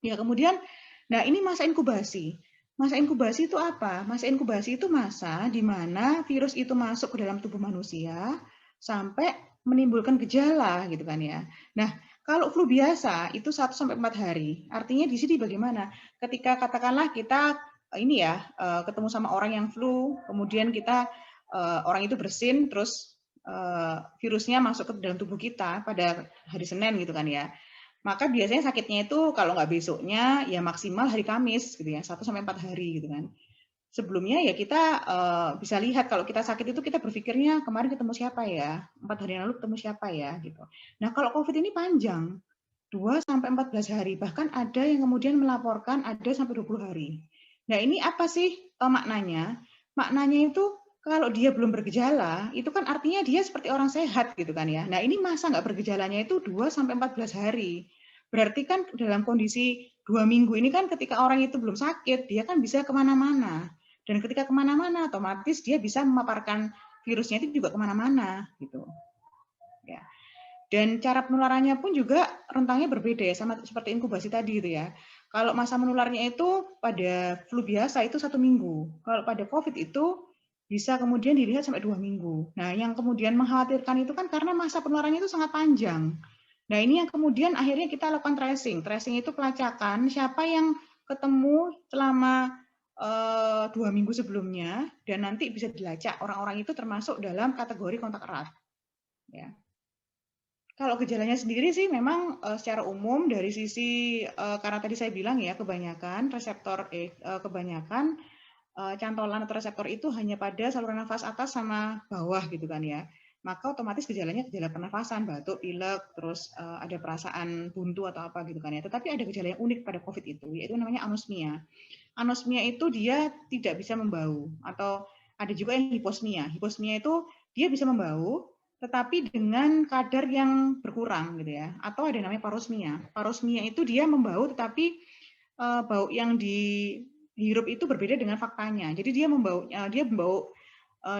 Ya kemudian nah ini masa inkubasi. Masa inkubasi itu apa? Masa inkubasi itu masa di mana virus itu masuk ke dalam tubuh manusia sampai menimbulkan gejala gitu kan ya. Nah, kalau flu biasa itu 1 sampai 4 hari. Artinya di sini bagaimana? Ketika katakanlah kita ini ya ketemu sama orang yang flu, kemudian kita orang itu bersin terus virusnya masuk ke dalam tubuh kita pada hari Senin gitu kan ya. Maka biasanya sakitnya itu kalau nggak besoknya ya maksimal hari Kamis gitu ya, 1 sampai 4 hari gitu kan. sebelumnya ya kita bisa lihat kalau kita sakit itu kita berpikirnya kemarin ketemu siapa ya, 4 hari yang lalu ketemu siapa ya gitu. Nah kalau COVID ini panjang, 2 sampai 14 hari, bahkan ada yang kemudian melaporkan ada sampai 20 hari. Nah ini apa sih maknanya? Maknanya itu kalau dia belum bergejala, itu kan artinya dia seperti orang sehat gitu kan ya. Nah ini masa nggak bergejalanya itu 2 sampai 14 hari. Berarti kan dalam kondisi 2 minggu ini kan ketika orang itu belum sakit, dia kan bisa kemana-mana. Dan ketika kemana-mana, otomatis dia bisa memaparkan virusnya itu juga kemana-mana gitu. Ya. Dan cara penularannya pun juga rentangnya berbeda ya, sama seperti inkubasi tadi gitu ya. Kalau masa menularnya itu pada flu biasa itu 1 minggu. Kalau pada COVID itu bisa kemudian dilihat sampai 2 minggu. Nah, yang kemudian mengkhawatirkan itu kan karena masa penularannya itu sangat panjang. Nah, ini yang kemudian akhirnya kita lakukan tracing. Tracing itu pelacakan siapa yang ketemu selama 2 minggu sebelumnya, dan nanti bisa dilacak orang-orang itu termasuk dalam kategori kontak erat. Ya. Kalau gejalanya sendiri sih memang secara umum dari sisi karena tadi saya bilang ya kebanyakan reseptor kebanyakan cantolan atau reseptor itu hanya pada saluran nafas atas sama bawah gitu kan ya. Maka otomatis gejalanya gejala pernafasan, batuk, pilek, terus ada perasaan buntu atau apa gitu kan ya. Tetapi ada gejala yang unik pada COVID itu, yaitu namanya anosmia. Anosmia itu dia tidak bisa membau, atau ada juga yang hiposmia. Hiposmia itu dia bisa membau, tetapi dengan kadar yang berkurang gitu ya. Atau ada yang namanya parosmia. Parosmia itu dia membau, tetapi bau yang dihirup itu berbeda dengan faktanya. Jadi dia membau,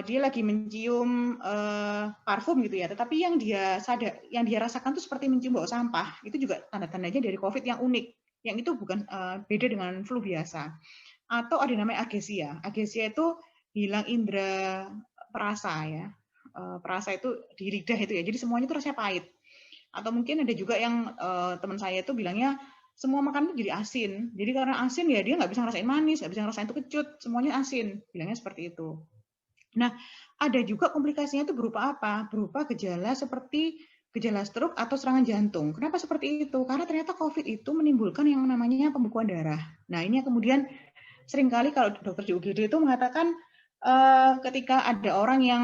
dia lagi mencium parfum gitu ya, tetapi yang dia rasakan itu seperti mencium bau sampah. Itu juga tanda-tandanya dari COVID yang unik. Yang itu bukan beda dengan flu biasa. Atau ada namanya agesia. Agesia itu hilang indera perasa ya. Perasa itu di lidah itu ya. Jadi semuanya itu rasanya pahit. Atau mungkin ada juga yang teman saya itu bilangnya semua makanan itu jadi asin. Jadi karena asin ya dia nggak bisa ngerasain manis, nggak bisa ngerasain itu kecut, semuanya asin. Bilangnya seperti itu. Nah, ada juga komplikasinya itu berupa apa? Berupa gejala seperti gejala stroke atau serangan jantung. Kenapa seperti itu? Karena ternyata COVID itu menimbulkan yang namanya pembekuan darah. Nah, ini yang kemudian seringkali kalau dokter di UGD itu mengatakan ketika ada orang yang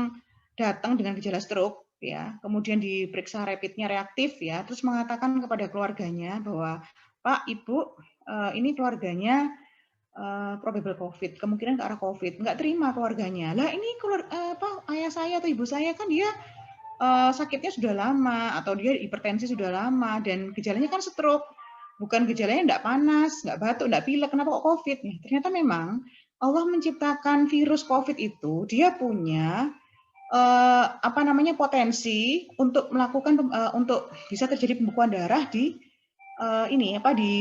datang dengan gejala stroke, ya, kemudian diperiksa rapidnya reaktif, ya, terus mengatakan kepada keluarganya bahwa Pak, Ibu, ini keluarganya probable COVID, kemungkinan ke arah COVID, nggak terima keluarganya. Lah ini ayah saya atau ibu saya kan dia sakitnya sudah lama atau dia hipertensi sudah lama dan gejalanya kan stroke, bukan gejalanya nggak panas, nggak batuk, nggak pilek, kenapa kok COVID? Nih, ternyata memang Allah menciptakan virus COVID itu dia punya potensi untuk melakukan untuk bisa terjadi pembekuan darah di di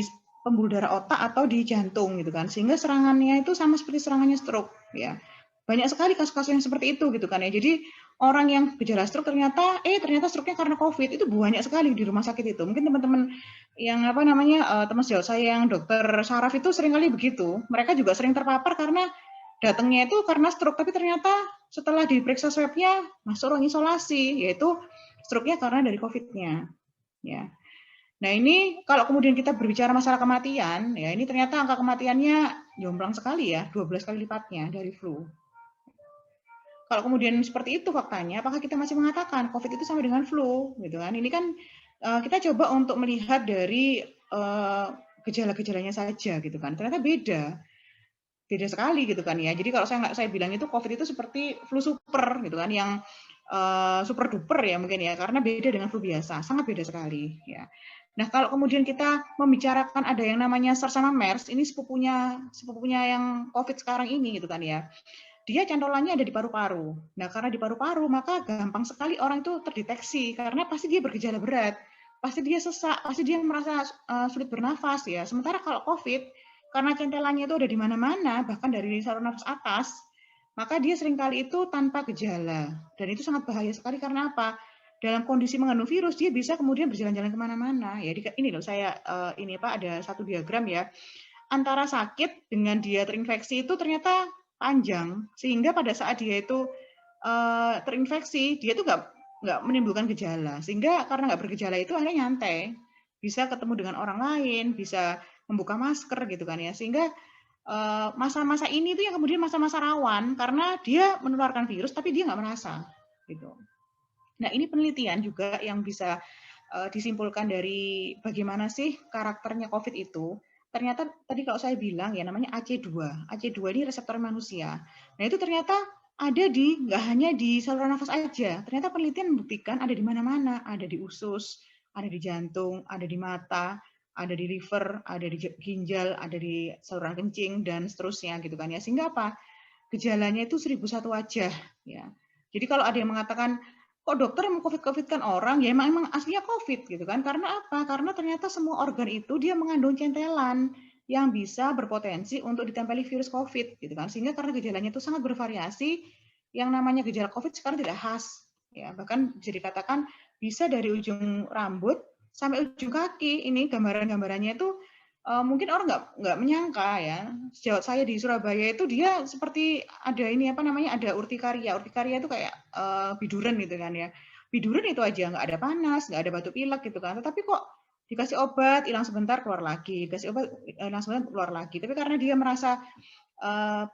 pembuluh darah otak atau di jantung gitu kan, sehingga serangannya itu sama seperti serangannya stroke ya. Banyak sekali kasus-kasus yang seperti itu gitu kan ya. Jadi orang yang gejala stroke ternyata stroke-nya karena COVID, itu banyak sekali di rumah sakit itu. Mungkin teman-teman yang teman sejauh saya yang dokter saraf itu sering kali begitu. Mereka juga sering terpapar karena datangnya itu karena stroke, tapi ternyata setelah diperiksa swab-nya masuk ruang isolasi, yaitu stroke-nya karena dari COVID-nya ya. Nah ini kalau kemudian kita berbicara masalah kematian, ya ini ternyata angka kematiannya jomplang sekali ya, 12 kali lipatnya dari flu. Kalau kemudian seperti itu faktanya, apakah kita masih mengatakan COVID itu sama dengan flu, gitu kan? Ini kan kita coba untuk melihat dari gejala-gejalanya saja, gitu kan? Ternyata beda sekali, gitu kan ya. Jadi kalau saya bilang itu COVID itu seperti flu super, gitu kan? Yang super duper ya mungkin ya, karena beda dengan flu biasa, sangat beda sekali, ya. Nah, kalau kemudian kita membicarakan ada yang namanya SARS sama MERS, ini sepupunya yang COVID sekarang ini gitu kan ya. Dia cantolannya ada di paru-paru. Nah, karena di paru-paru maka gampang sekali orang itu terdeteksi karena pasti dia bergejala berat. Pasti dia sesak, pasti dia merasa sulit bernafas ya. Sementara kalau COVID karena cantolannya itu ada di mana-mana, bahkan dari saluran nafas atas, maka dia seringkali itu tanpa gejala. Dan itu sangat bahaya sekali karena apa? Dalam kondisi mengandung virus, dia bisa kemudian berjalan-jalan kemana-mana. Ya, ini loh saya ada satu diagram ya. Antara sakit dengan dia terinfeksi itu ternyata panjang, sehingga pada saat dia itu terinfeksi, dia tuh nggak menimbulkan gejala. Sehingga karena nggak bergejala itu akhirnya nyantai, bisa ketemu dengan orang lain, bisa membuka masker gitu kan ya. Sehingga masa-masa ini tuh yang kemudian masa-masa rawan karena dia menularkan virus tapi dia nggak merasa gitu. Nah, ini penelitian juga yang bisa disimpulkan dari bagaimana sih karakternya COVID itu. Ternyata tadi kalau saya bilang ya namanya AC2. AC2 ini reseptor manusia. Nah, itu ternyata ada nggak hanya di saluran nafas aja. Ternyata penelitian membuktikan ada di mana-mana. Ada di usus, ada di jantung, ada di mata, ada di liver, ada di ginjal, ada di saluran kencing, dan seterusnya gitu kan ya. Sehingga apa? Gejalanya itu 1001 wajah. Ya. Jadi kalau ada yang mengatakan, kok dokter yang COVID-COVID-kan orang, ya emang aslinya COVID gitu kan. Karena apa? Karena ternyata semua organ itu dia mengandung centelan yang bisa berpotensi untuk ditempeli virus COVID gitu kan. Sehingga karena gejalanya itu sangat bervariasi, yang namanya gejala COVID sekarang tidak khas. Ya, bahkan bisa dikatakan bisa dari ujung rambut sampai ujung kaki. Ini gambaran-gambarannya itu mungkin orang nggak menyangka ya. Sejauh saya di Surabaya itu dia seperti ada ini apa namanya ada urtikaria. Urtikaria itu kayak biduran gitu kan ya. Biduran itu aja nggak ada panas, nggak ada batuk pilek gitu kan. Tetapi kok dikasih obat hilang sebentar keluar lagi, dikasih obat hilang sebentar keluar lagi. Tapi karena dia merasa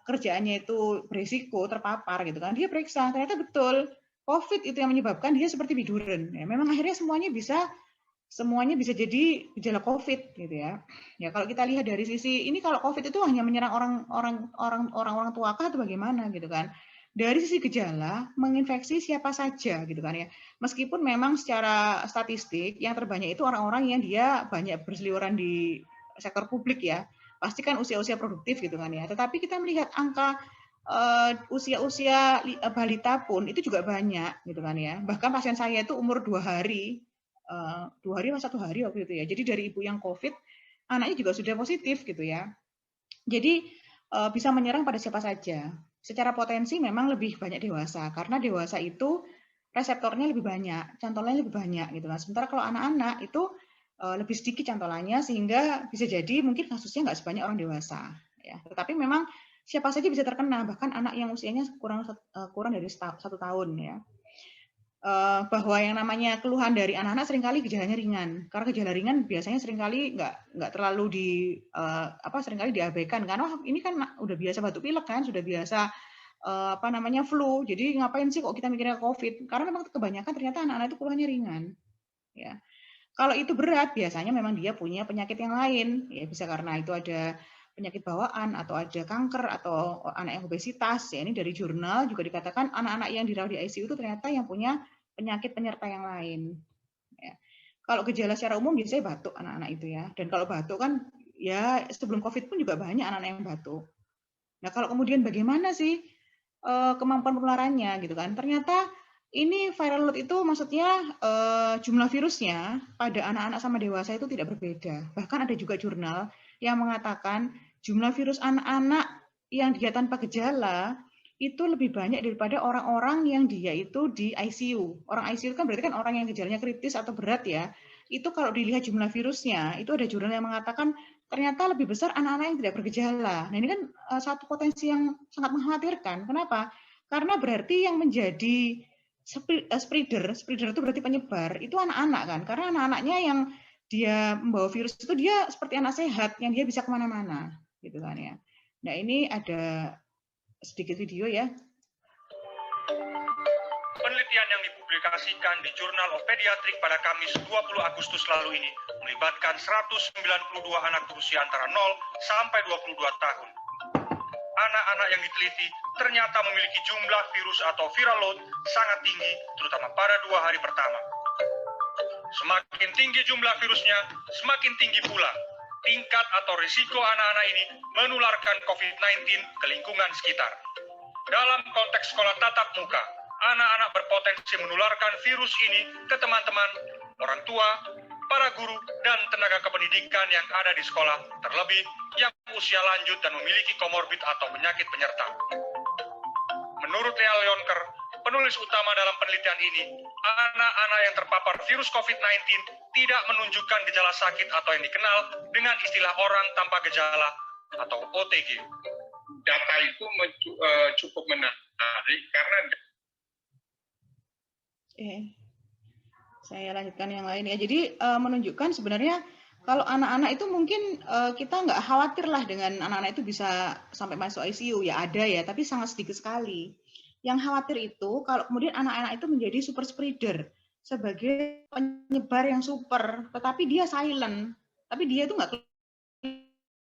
kerjaannya itu berisiko terpapar gitu kan, dia periksa ternyata betul COVID itu yang menyebabkan dia seperti biduran. Ya, memang akhirnya semuanya bisa jadi gejala COVID gitu ya. Ya kalau kita lihat dari sisi ini kalau COVID itu hanya menyerang orang tua kah atau bagaimana gitu kan. Dari sisi gejala menginfeksi siapa saja gitu kan ya. Meskipun memang secara statistik yang terbanyak itu orang-orang yang dia banyak berseliweran di sektor publik ya. Pasti kan usia-usia produktif gitu kan ya. Tetapi kita melihat angka usia-usia balita pun itu juga banyak gitu kan ya. Bahkan pasien saya itu umur 2 hari 2 hari atau 1 hari waktu itu ya. Jadi dari ibu yang COVID, anaknya juga sudah positif gitu ya. Jadi bisa menyerang pada siapa saja. Secara potensi memang lebih banyak dewasa, karena dewasa itu reseptornya lebih banyak, cantolannya lebih banyak gitu kan. Sementara kalau anak-anak itu lebih sedikit cantolannya, sehingga bisa jadi mungkin kasusnya nggak sebanyak orang dewasa. Ya. Tetapi memang siapa saja bisa terkena, bahkan anak yang usianya kurang dari 1 tahun ya. Bahwa yang namanya keluhan dari anak-anak seringkali gejalanya ringan. Karena gejala ringan biasanya seringkali nggak terlalu seringkali diabaikan. Karena ini kan udah biasa batuk pilek kan, sudah biasa flu. Jadi ngapain sih kok kita mikirnya COVID? Karena memang kebanyakan ternyata anak-anak itu keluhannya ringan. Ya. Kalau itu berat, biasanya memang dia punya penyakit yang lain. Ya bisa karena itu ada penyakit bawaan atau ada kanker atau anak yang obesitas. Ya, ini dari jurnal juga dikatakan anak-anak yang dirawat di ICU itu ternyata yang punya penyakit penyerta yang lain. Ya. Kalau gejala secara umum biasanya batuk anak-anak itu ya. Dan kalau batuk kan ya sebelum COVID pun juga banyak anak-anak yang batuk. Nah kalau kemudian bagaimana sih kemampuan penularannya gitu kan? Ternyata ini viral load itu maksudnya jumlah virusnya pada anak-anak sama dewasa itu tidak berbeda. Bahkan ada juga jurnal yang mengatakan jumlah virus anak-anak yang dia tanpa gejala itu lebih banyak daripada orang-orang yang dia itu di ICU. Orang ICU kan berarti kan orang yang gejalanya kritis atau berat ya. Itu kalau dilihat jumlah virusnya, itu ada jurnal yang mengatakan ternyata lebih besar anak-anak yang tidak bergejala. Nah ini kan satu potensi yang sangat mengkhawatirkan. Kenapa? Karena berarti yang menjadi spreader itu berarti penyebar, itu anak-anak kan. Karena anak-anaknya yang dia membawa virus itu dia seperti anak sehat, yang dia bisa kemana-mana. Gitu kan ya. Nah ini ada sedikit video ya. Penelitian yang dipublikasikan di Journal of Pediatrics pada Kamis 20 Agustus lalu ini melibatkan 192 anak berusia antara 0 sampai 22 tahun. Anak-anak yang diteliti ternyata memiliki jumlah virus atau viral load sangat tinggi, terutama pada 2 hari pertama. Semakin tinggi jumlah virusnya, semakin tinggi pula tingkat atau risiko anak-anak ini menularkan COVID-19 ke lingkungan sekitar. Dalam konteks sekolah tatap muka, anak-anak berpotensi menularkan virus ini ke teman-teman, orang tua, para guru, dan tenaga kependidikan yang ada di sekolah, terlebih yang usia lanjut dan memiliki komorbid atau penyakit penyerta. Menurut Lea Leonker, penulis utama dalam penelitian ini, anak-anak yang terpapar virus COVID-19 tidak menunjukkan gejala sakit atau yang dikenal dengan istilah orang tanpa gejala atau OTG. Data itu cukup menarik karena saya lanjutkan yang lain ya. Jadi menunjukkan sebenarnya kalau anak-anak itu mungkin kita nggak khawatir lah dengan anak-anak itu bisa sampai masuk ICU, ya ada ya, tapi sangat sedikit sekali. Yang khawatir itu kalau kemudian anak-anak itu menjadi super spreader sebagai penyebar yang super, tetapi dia silent, tapi dia itu nggak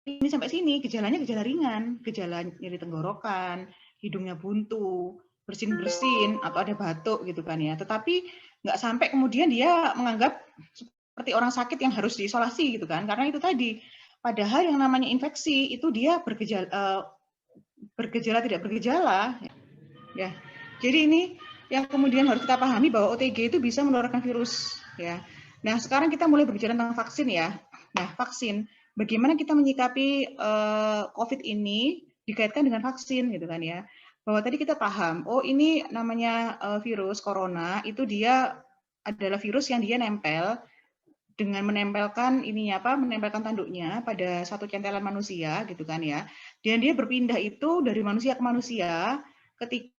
ini sampai sini, gejalanya gejala ringan, gejala nyeri tenggorokan, hidungnya buntu, bersin-bersin, atau ada batuk gitu kan ya. Tetapi nggak sampai kemudian dia menganggap seperti orang sakit yang harus diisolasi gitu kan. Karena itu tadi, padahal yang namanya infeksi itu dia bergejala tidak bergejala. Ya, jadi ini yang kemudian harus kita pahami bahwa OTG itu bisa menularkan virus. Ya. Nah, sekarang kita mulai berbicara tentang vaksin ya. Nah, vaksin. Bagaimana kita menyikapi COVID ini dikaitkan dengan vaksin gitu kan ya. Bahwa tadi kita paham, oh ini namanya virus corona, itu dia adalah virus yang dia nempel dengan menempelkan ininya apa, menempelkan tanduknya pada satu centelan manusia gitu kan ya. Dan dia berpindah itu dari manusia ke manusia ketika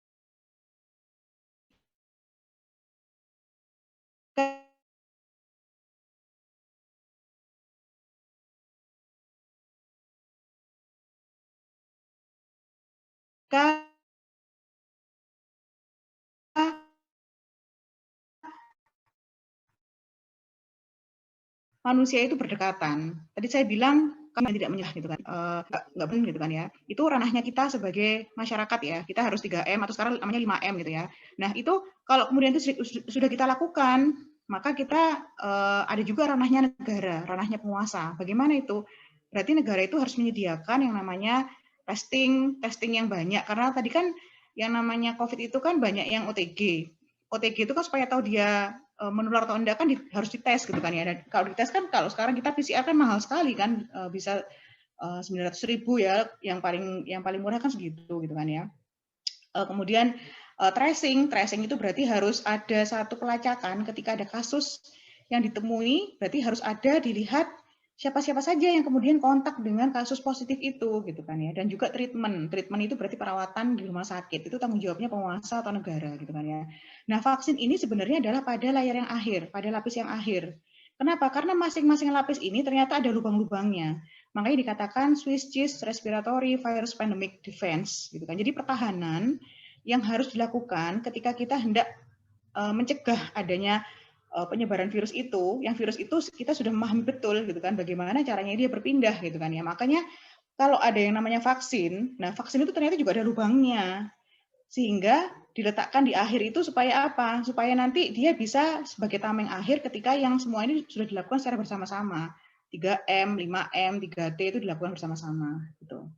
manusia itu berdekatan. Tadi saya bilang kami tidak menyerah gitu kan, nggak benar gitu kan ya. Itu ranahnya kita sebagai masyarakat ya. Kita harus 3M atau sekarang namanya 5M gitu ya. Nah itu kalau kemudian itu sudah kita lakukan, maka kita ada juga ranahnya negara, ranahnya penguasa. Bagaimana itu? Berarti negara itu harus menyediakan yang namanya testing yang banyak. Karena tadi kan yang namanya COVID itu kan banyak yang OTG. OTG itu kan supaya tahu dia menular atau enggak kan harus dites gitu kan ya. Dan kalau dites kan kalau sekarang kita PCR kan mahal sekali kan, bisa 900.000 ya, yang paling murah kan segitu gitu kan ya. Kemudian tracing itu berarti harus ada satu pelacakan ketika ada kasus yang ditemui, berarti harus ada dilihat siapa-siapa saja yang kemudian kontak dengan kasus positif itu gitu kan ya. Dan juga treatment itu berarti perawatan di rumah sakit, itu tanggung jawabnya penguasa atau negara gitu kan ya. Nah, vaksin ini sebenarnya adalah pada layar yang akhir, pada lapis yang akhir. Kenapa? Karena masing-masing lapis ini ternyata ada lubang-lubangnya. Makanya dikatakan Swiss cheese respiratory virus pandemic defense gitu kan. Jadi pertahanan yang harus dilakukan ketika kita hendak mencegah adanya penyebaran virus itu, yang virus itu kita sudah memahami betul gitu kan, bagaimana caranya dia berpindah gitu kan ya. Makanya kalau ada yang namanya vaksin, nah vaksin itu ternyata juga ada lubangnya, sehingga diletakkan di akhir itu supaya apa? Supaya nanti dia bisa sebagai tameng akhir ketika yang semua ini sudah dilakukan secara bersama-sama. 3M, 5M, 3T itu dilakukan bersama-sama gitu.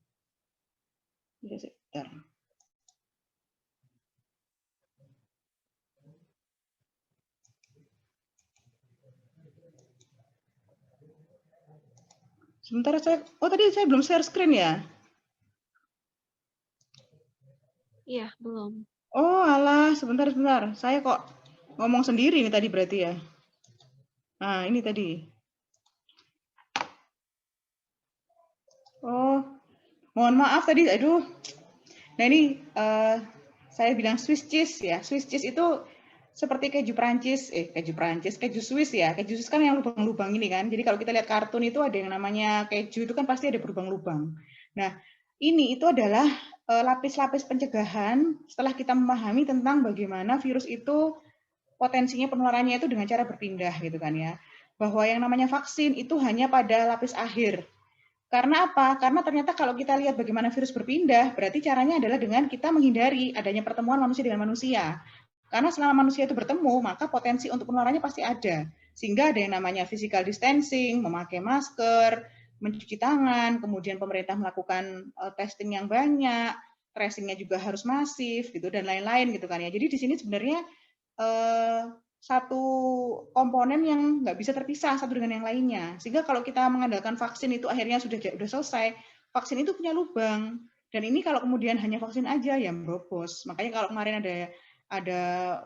Sebentar. Sementara tadi saya belum share screen ya? Iya, belum. Oh, alah, sebentar. Saya kok ngomong sendiri nih tadi berarti ya. Nah, ini tadi. Oh, mohon maaf tadi, aduh. Nah, ini saya bilang Swiss cheese ya. Swiss cheese itu seperti keju Swiss ya. Keju Swiss kan yang lubang-lubang ini kan. Jadi kalau kita lihat kartun itu ada yang namanya keju itu kan pasti ada berlubang-lubang. Nah, ini itu adalah lapis-lapis pencegahan setelah kita memahami tentang bagaimana virus itu potensinya penularannya itu dengan cara berpindah gitu kan ya. Bahwa yang namanya vaksin itu hanya pada lapis akhir. Karena apa? Karena ternyata kalau kita lihat bagaimana virus berpindah, berarti caranya adalah dengan kita menghindari adanya pertemuan manusia dengan manusia. Karena selama manusia itu bertemu, maka potensi untuk penularannya pasti ada. Sehingga ada yang namanya physical distancing, memakai masker, mencuci tangan, kemudian pemerintah melakukan testing yang banyak, tracing-nya juga harus masif, gitu dan lain-lain gitu kan ya. Jadi di sini sebenarnya satu komponen yang nggak bisa terpisah satu dengan yang lainnya. Sehingga kalau kita mengandalkan vaksin itu akhirnya sudah selesai, vaksin itu punya lubang. Dan ini kalau kemudian hanya vaksin aja ya berobos. Makanya kalau kemarin ada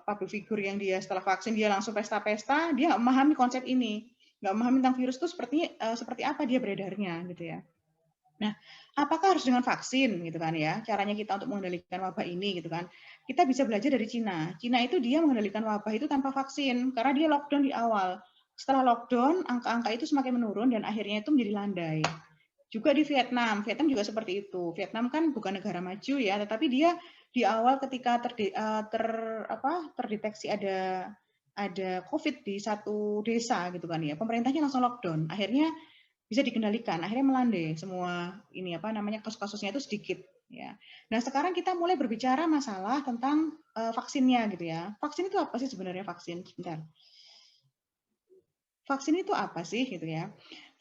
public figure yang dia setelah vaksin dia langsung pesta-pesta, dia nggak memahami konsep ini, nggak memahami tentang virus itu seperti apa dia beredarnya gitu ya. Nah, apakah harus dengan vaksin gitu kan ya? Caranya kita untuk mengendalikan wabah ini gitu kan. Kita bisa belajar dari Cina. Cina itu dia mengendalikan wabah itu tanpa vaksin karena dia lockdown di awal. setelah lockdown, angka-angka itu semakin menurun dan akhirnya itu menjadi landai. Juga di Vietnam juga seperti itu. Vietnam kan bukan negara maju ya, tetapi dia di awal ketika terdeteksi ada COVID di satu desa gitu kan ya, pemerintahnya langsung lockdown. Akhirnya bisa dikendalikan, akhirnya melandai semua ini kasus-kasusnya itu sedikit ya. Nah sekarang kita mulai berbicara masalah tentang vaksinnya gitu ya. Vaksin itu apa sih sebenarnya vaksin? Sebentar. Vaksin itu apa sih gitu ya?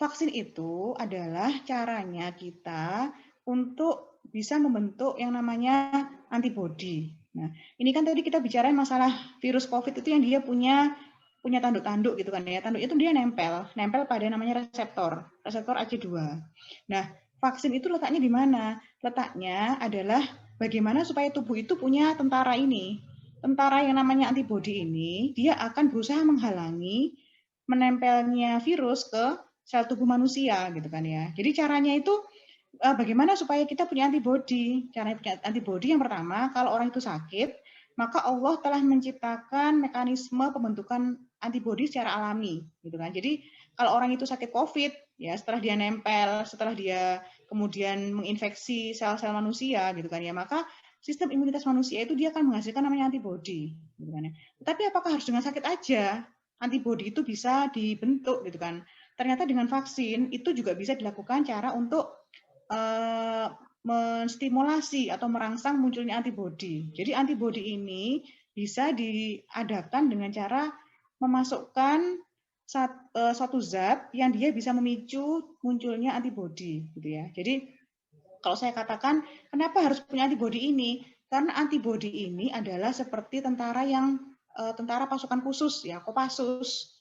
Vaksin itu adalah caranya kita untuk bisa membentuk yang namanya antibodi. Nah, ini kan tadi kita bicara masalah virus COVID itu yang dia punya tanduk-tanduk gitu kan ya. Tanduk itu dia nempel pada namanya reseptor AC2. Nah, vaksin itu letaknya di mana? Letaknya adalah bagaimana supaya tubuh itu punya tentara ini. Tentara yang namanya antibodi ini, dia akan berusaha menghalangi menempelnya virus ke sel tubuh manusia gitu kan ya. Jadi caranya itu bagaimana supaya kita punya antibodi? Cara punya antibodi yang pertama, kalau orang itu sakit, maka Allah telah menciptakan mekanisme pembentukan antibodi secara alami gitu kan. Jadi kalau orang itu sakit COVID ya, setelah dia nempel, setelah dia kemudian menginfeksi sel-sel manusia gitu kan ya, maka sistem imunitas manusia itu dia akan menghasilkan namanya antibodi gitu kan ya. Tetapi apakah harus dengan sakit aja? Antibodi itu bisa dibentuk gitu kan. Ternyata dengan vaksin itu juga bisa dilakukan cara untuk menstimulasi atau merangsang munculnya antibodi. Jadi antibodi ini bisa diadakan dengan cara memasukkan suatu zat yang dia bisa memicu munculnya antibodi gitu ya. Jadi kalau saya katakan kenapa harus punya antibodi ini? Karena antibodi ini adalah seperti tentara pasukan khusus ya, Kopassus.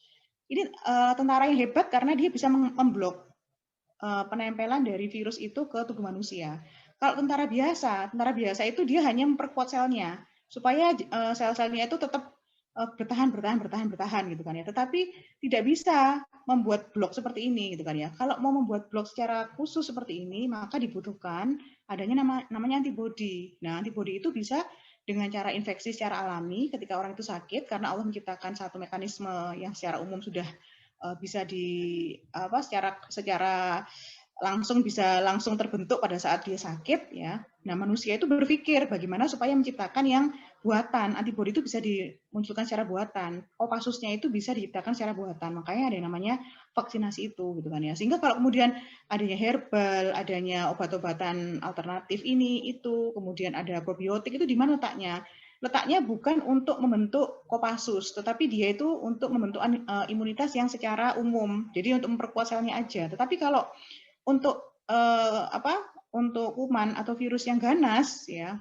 Ini tentara yang hebat karena dia bisa memblok penempelan dari virus itu ke tubuh manusia. Kalau tentara biasa itu dia hanya memperkuat selnya supaya sel-selnya itu tetap bertahan gitu kan ya. Tetapi tidak bisa membuat blok seperti ini gitu kan ya. Kalau mau membuat blok secara khusus seperti ini, maka dibutuhkan adanya namanya antibodi. Nah, antibodi itu bisa dengan cara infeksi secara alami ketika orang itu sakit karena Allah menciptakan satu mekanisme yang secara umum sudah bisa secara langsung terbentuk pada saat dia sakit ya. Nah, manusia itu berpikir bagaimana supaya menciptakan yang buatan. Antibodi itu bisa dimunculkan secara buatan. Kopassusnya itu bisa diciptakan secara buatan. Makanya ada yang namanya vaksinasi itu gitu kan ya. Sehingga kalau kemudian adanya herbal, adanya obat-obatan alternatif ini itu, kemudian ada probiotik itu di mana letaknya? Letaknya bukan untuk membentuk Kopassus, tetapi dia itu untuk membentuk imunitas yang secara umum. Jadi untuk memperkuat selnya aja. Tetapi kalau untuk untuk kuman atau virus yang ganas ya,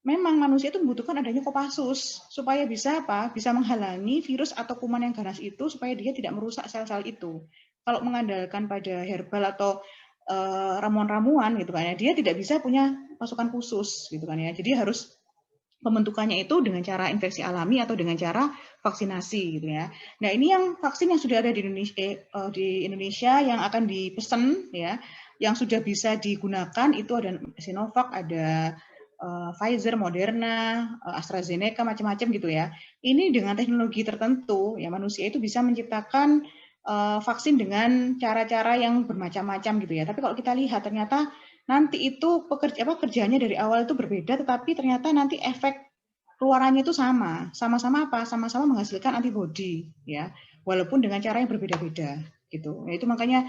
memang manusia itu membutuhkan adanya Kopassus supaya bisa bisa menghalangi virus atau kuman yang ganas itu supaya dia tidak merusak sel-sel itu. Kalau mengandalkan pada herbal atau ramuan-ramuan gitu kan ya, dia tidak bisa punya pasukan khusus gitu kan ya. Jadi harus pembentukannya itu dengan cara infeksi alami atau dengan cara vaksinasi gitu ya. Nah, ini yang vaksin yang sudah ada di Indonesia yang akan dipesan ya, yang sudah bisa digunakan itu ada Sinovac, ada Pfizer, Moderna, AstraZeneca, macam-macam gitu ya. Ini dengan teknologi tertentu ya manusia itu bisa menciptakan vaksin dengan cara-cara yang bermacam-macam gitu ya. Tapi kalau kita lihat ternyata nanti itu kerjanya dari awal itu berbeda, tetapi ternyata nanti efek keluarannya itu sama-sama apa? Sama-sama menghasilkan antibodi, ya, walaupun dengan cara yang berbeda-beda, gitu. Nah, itu makanya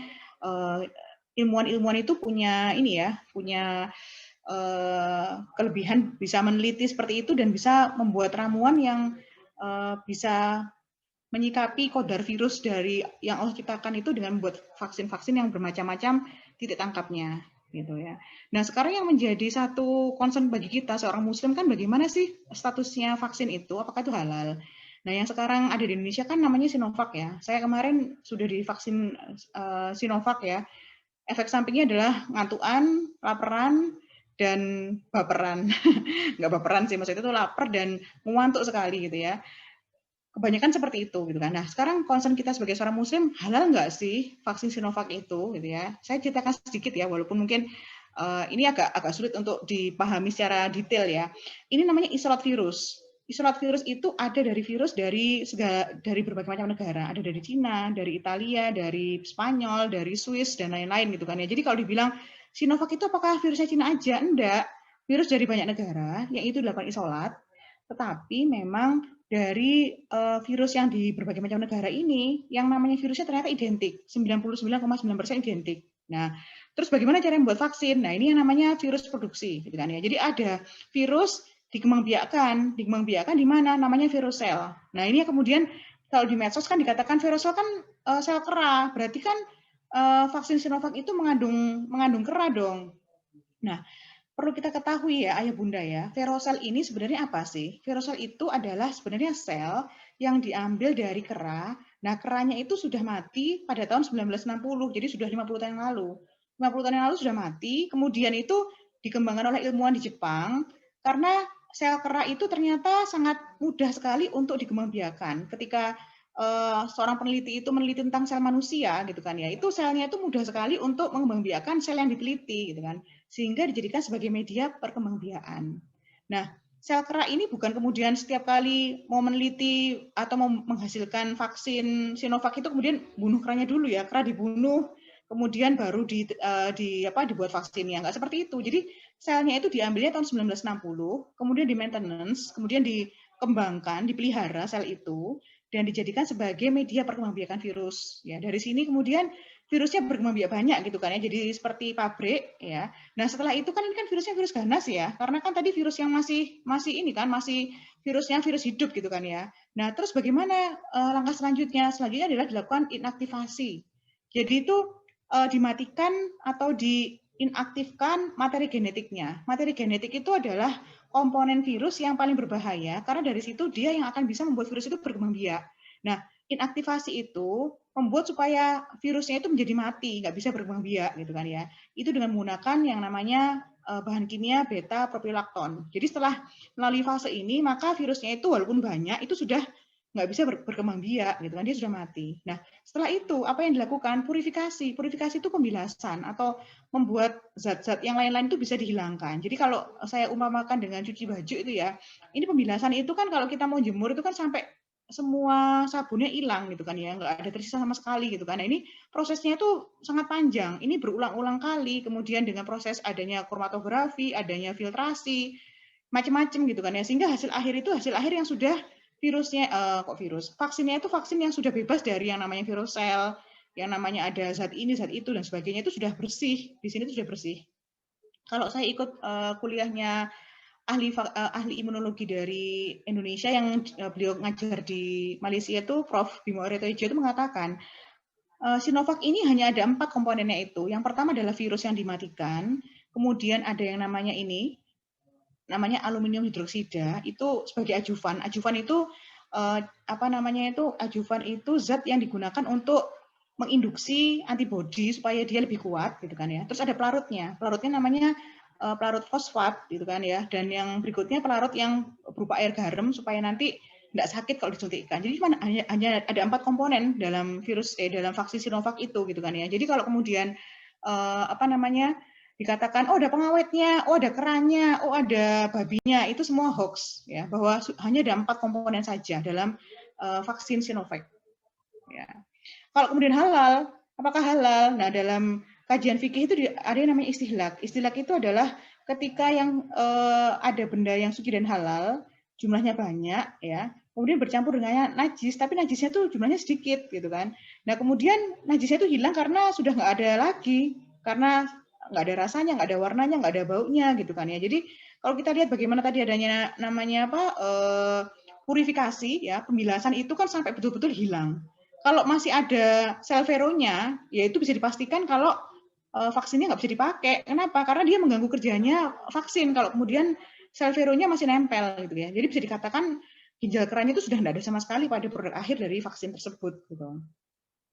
ilmuwan-ilmuwan itu punya kelebihan bisa meneliti seperti itu dan bisa membuat ramuan yang bisa menyikapi kadar virus dari yang Allah ciptakan itu dengan membuat vaksin-vaksin yang bermacam-macam titik tangkapnya. Gitu ya. Nah, sekarang yang menjadi satu concern bagi kita seorang muslim kan bagaimana sih statusnya vaksin itu, apakah itu halal? Nah, yang sekarang ada di Indonesia kan namanya Sinovac ya. Saya kemarin sudah divaksin Sinovac ya. Efek sampingnya adalah ngantukan, laparan, dan baperan. Nggak baperan sih, maksudnya itu lapar dan mengantuk sekali gitu ya. Kebanyakan seperti itu gitu kan. Nah, sekarang concern kita sebagai seorang muslim, halal nggak sih vaksin Sinovac itu gitu ya. Saya ceritakan sedikit ya, walaupun mungkin ini agak sulit untuk dipahami secara detail ya. Ini namanya isolat virus. isolat virus itu ada dari berbagai macam negara, ada dari Cina, dari Italia, dari Spanyol, dari Swiss dan lain-lain gitu kan ya. Jadi kalau dibilang Sinovac itu apakah virusnya Cina aja? Enggak. Virus dari banyak negara yang itu dilakukan isolat, tetapi memang dari virus yang di berbagai macam negara ini, yang namanya virusnya ternyata identik, 99,9% identik. Nah, terus bagaimana cara membuat vaksin? Nah, ini yang namanya virus produksi, gitu kan ya. Jadi ada virus dikembangbiakkan di mana? Namanya virusel. Nah, ini kemudian kalau di medsos kan dikatakan virusel kan sel kera, berarti kan vaksin Sinovac itu mengandung kera dong. Nah, perlu kita ketahui ya, ayah bunda ya, virusel ini sebenarnya apa sih? Virusel itu adalah sebenarnya sel yang diambil dari kera. Nah, keranya itu sudah mati pada tahun 1960, jadi sudah 50 tahun yang lalu. 50 tahun yang lalu sudah mati, kemudian itu dikembangkan oleh ilmuwan di Jepang, karena sel kera itu ternyata sangat mudah sekali untuk dikembangbiakan. Ketika seorang peneliti itu meneliti tentang sel manusia, gitu kan ya, itu selnya itu mudah sekali untuk mengembangbiakan sel yang diteliti, gitu kan, sehingga dijadikan sebagai media perkembangbiakan. Nah, sel kera ini bukan kemudian setiap kali mau meneliti atau mau menghasilkan vaksin Sinovac itu kemudian bunuh keranya dulu ya, kera dibunuh, kemudian baru dibuat vaksinnya. Nggak seperti itu. Jadi selnya itu diambilnya tahun 1960, kemudian di maintenance, kemudian dikembangkan, dipelihara sel itu, dan dijadikan sebagai media perkembangbiakan virus. Ya, dari sini kemudian virusnya berkembang biak banyak gitu kan ya, jadi seperti pabrik ya. Nah setelah itu kan ini kan virusnya virus ganas ya, karena kan tadi virus yang masih ini kan masih virusnya virus hidup gitu kan ya. Nah terus bagaimana langkah selanjutnya? Selanjutnya adalah dilakukan inaktivasi. Jadi itu dimatikan atau diinaktifkan materi genetiknya. Materi genetik itu adalah komponen virus yang paling berbahaya karena dari situ dia yang akan bisa membuat virus itu berkembang biak. Nah, inaktivasi itu membuat supaya virusnya itu menjadi mati, nggak bisa berkembang biak gitu kan ya. Itu dengan menggunakan yang namanya bahan kimia beta propilakton. Jadi setelah melalui fase ini, maka virusnya itu walaupun banyak itu sudah nggak bisa berkembang biak gitu kan, dia sudah mati. Nah, setelah itu apa yang dilakukan? Purifikasi. Purifikasi itu pembilasan atau membuat zat-zat yang lain-lain itu bisa dihilangkan. Jadi kalau saya umpamakan dengan cuci baju itu ya, ini pembilasan itu kan kalau kita mau jemur itu kan sampai semua sabunnya hilang gitu kan ya, nggak ada tersisa sama sekali gitu kan. Nah, ini prosesnya itu sangat panjang. Ini berulang-ulang kali, kemudian dengan proses adanya kromatografi, adanya filtrasi, macam-macam gitu kan ya. Sehingga hasil akhir yang sudah virusnya vaksinnya itu vaksin yang sudah bebas dari yang namanya virus sel, yang namanya ada zat ini, zat itu dan sebagainya itu sudah bersih. Di sini itu sudah bersih. Kalau saya ikut kuliahnya ahli imunologi dari Indonesia yang beliau ngajar di Malaysia itu Prof. Bimo Aretojo itu mengatakan Sinovac ini hanya ada 4 komponennya itu. Yang pertama adalah virus yang dimatikan, kemudian ada yang namanya namanya aluminium hidroksida itu sebagai ajuvan. Ajuvan itu ajuvan itu zat yang digunakan untuk menginduksi antibodi supaya dia lebih kuat gitu kan ya. Terus ada pelarutnya. Pelarutnya namanya pelarut fosfat gitu kan ya. Dan yang berikutnya pelarut yang berupa air garam supaya nanti tidak sakit kalau disuntikkan. Jadi cuma hanya ada 4 komponen dalam dalam vaksin Sinovac itu gitu kan ya. Jadi kalau kemudian dikatakan oh ada pengawetnya, oh ada keranya, oh ada babinya, itu semua hoax ya, bahwa hanya ada 4 komponen saja dalam vaksin Sinovac. Ya. Kalau kemudian halal, apakah halal? Nah, dalam kajian fikih itu ada yang namanya istihlak. Istihlak itu adalah ketika yang ada benda yang suci dan halal, jumlahnya banyak ya, kemudian bercampur dengan najis, tapi najisnya tuh jumlahnya sedikit gitu kan. Nah, kemudian najisnya itu hilang karena sudah nggak ada lagi, karena nggak ada rasanya, nggak ada warnanya, nggak ada baunya gitu kan ya. Jadi kalau kita lihat bagaimana tadi adanya namanya purifikasi ya, pembilasan itu kan sampai betul-betul hilang. Kalau masih ada sel veronya, ya itu bisa dipastikan kalau vaksinnya nggak bisa dipakai. Kenapa? Karena dia mengganggu kerjanya vaksin. Kalau kemudian sel veronya masih nempel gitu ya. Jadi bisa dikatakan ginjal keranya itu sudah tidak ada sama sekali pada produk akhir dari vaksin tersebut gitu.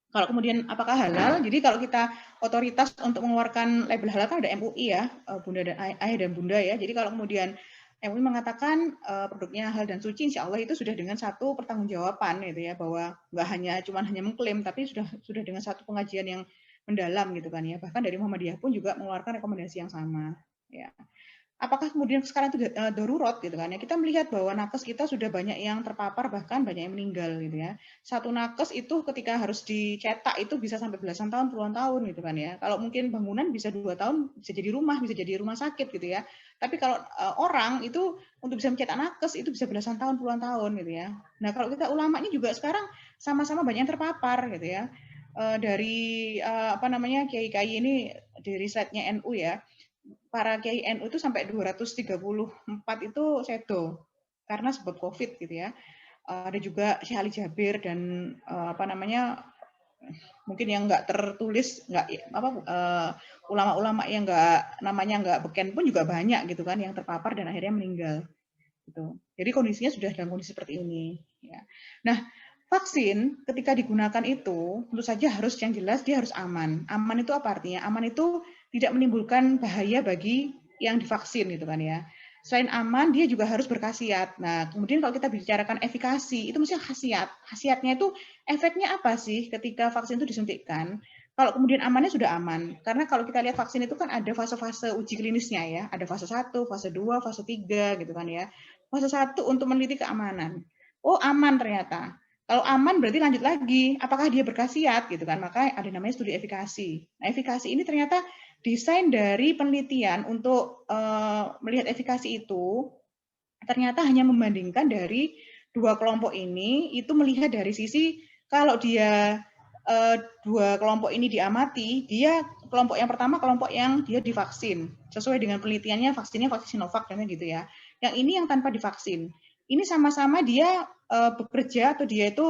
Kalau kemudian apakah halal? Jadi kalau kita otoritas untuk mengeluarkan label halal kan ada MUI ya, Bunda dan Ayah dan Bunda ya. Jadi kalau kemudian MUI mengatakan produknya halal dan suci, insya Allah itu sudah dengan satu pertanggungjawaban gitu ya, bahwa nggak hanya mengklaim, tapi sudah dengan satu pengajian yang mendalam gitu kan ya. Bahkan dari Muhammadiyah pun juga mengeluarkan rekomendasi yang sama. Ya. apakah kemudian sekarang itu darurat gitu kan ya? Kita melihat bahwa nakes kita sudah banyak yang terpapar, bahkan banyak yang meninggal gitu ya. Satu nakes itu ketika harus dicetak itu bisa sampai belasan tahun, puluhan tahun gitu kan ya. Kalau mungkin bangunan bisa 2 tahun, bisa jadi rumah sakit gitu ya. Tapi kalau orang itu untuk bisa mencetak nakes itu bisa belasan tahun, puluhan tahun gitu ya. Nah kalau kita ulama ini juga sekarang sama-sama banyak yang terpapar gitu ya. Dari kiai-kiai ini dari slide-nya NU ya, para kiai NU itu sampai 234 itu sedo karena sebab COVID gitu ya. Ada juga Syekh Ali Jabir dan mungkin yang nggak tertulis, ulama-ulama yang namanya nggak beken pun juga banyak gitu kan yang terpapar dan akhirnya meninggal gitu. Jadi kondisinya sudah dalam kondisi seperti ini ya. Nah, vaksin ketika digunakan itu tentu saja harus yang jelas dia harus aman. Aman itu apa artinya? Aman itu tidak menimbulkan bahaya bagi yang divaksin gitu kan ya. Selain aman, dia juga harus berkhasiat. Nah, kemudian kalau kita bicarakan efikasi, itu mesti khasiat. Khasiatnya itu efeknya apa sih ketika vaksin itu disuntikkan? Kalau kemudian amannya sudah aman. Karena kalau kita lihat vaksin itu kan ada fase-fase uji klinisnya ya. Ada fase 1, fase 2, fase 3 gitu kan ya. Fase 1 untuk meneliti keamanan. Oh, aman ternyata. Kalau aman berarti lanjut lagi, apakah dia berkhasiat gitu kan? Maka ada namanya studi efikasi. Nah, efikasi ini ternyata desain dari penelitian untuk melihat efikasi itu ternyata hanya membandingkan dari dua kelompok ini, itu melihat dari sisi kalau dia dua kelompok ini diamati, dia kelompok yang pertama kelompok yang dia divaksin sesuai dengan penelitiannya, vaksinnya vaksin Sinovac gitu ya. Yang ini yang tanpa divaksin. Ini sama-sama dia bekerja atau dia itu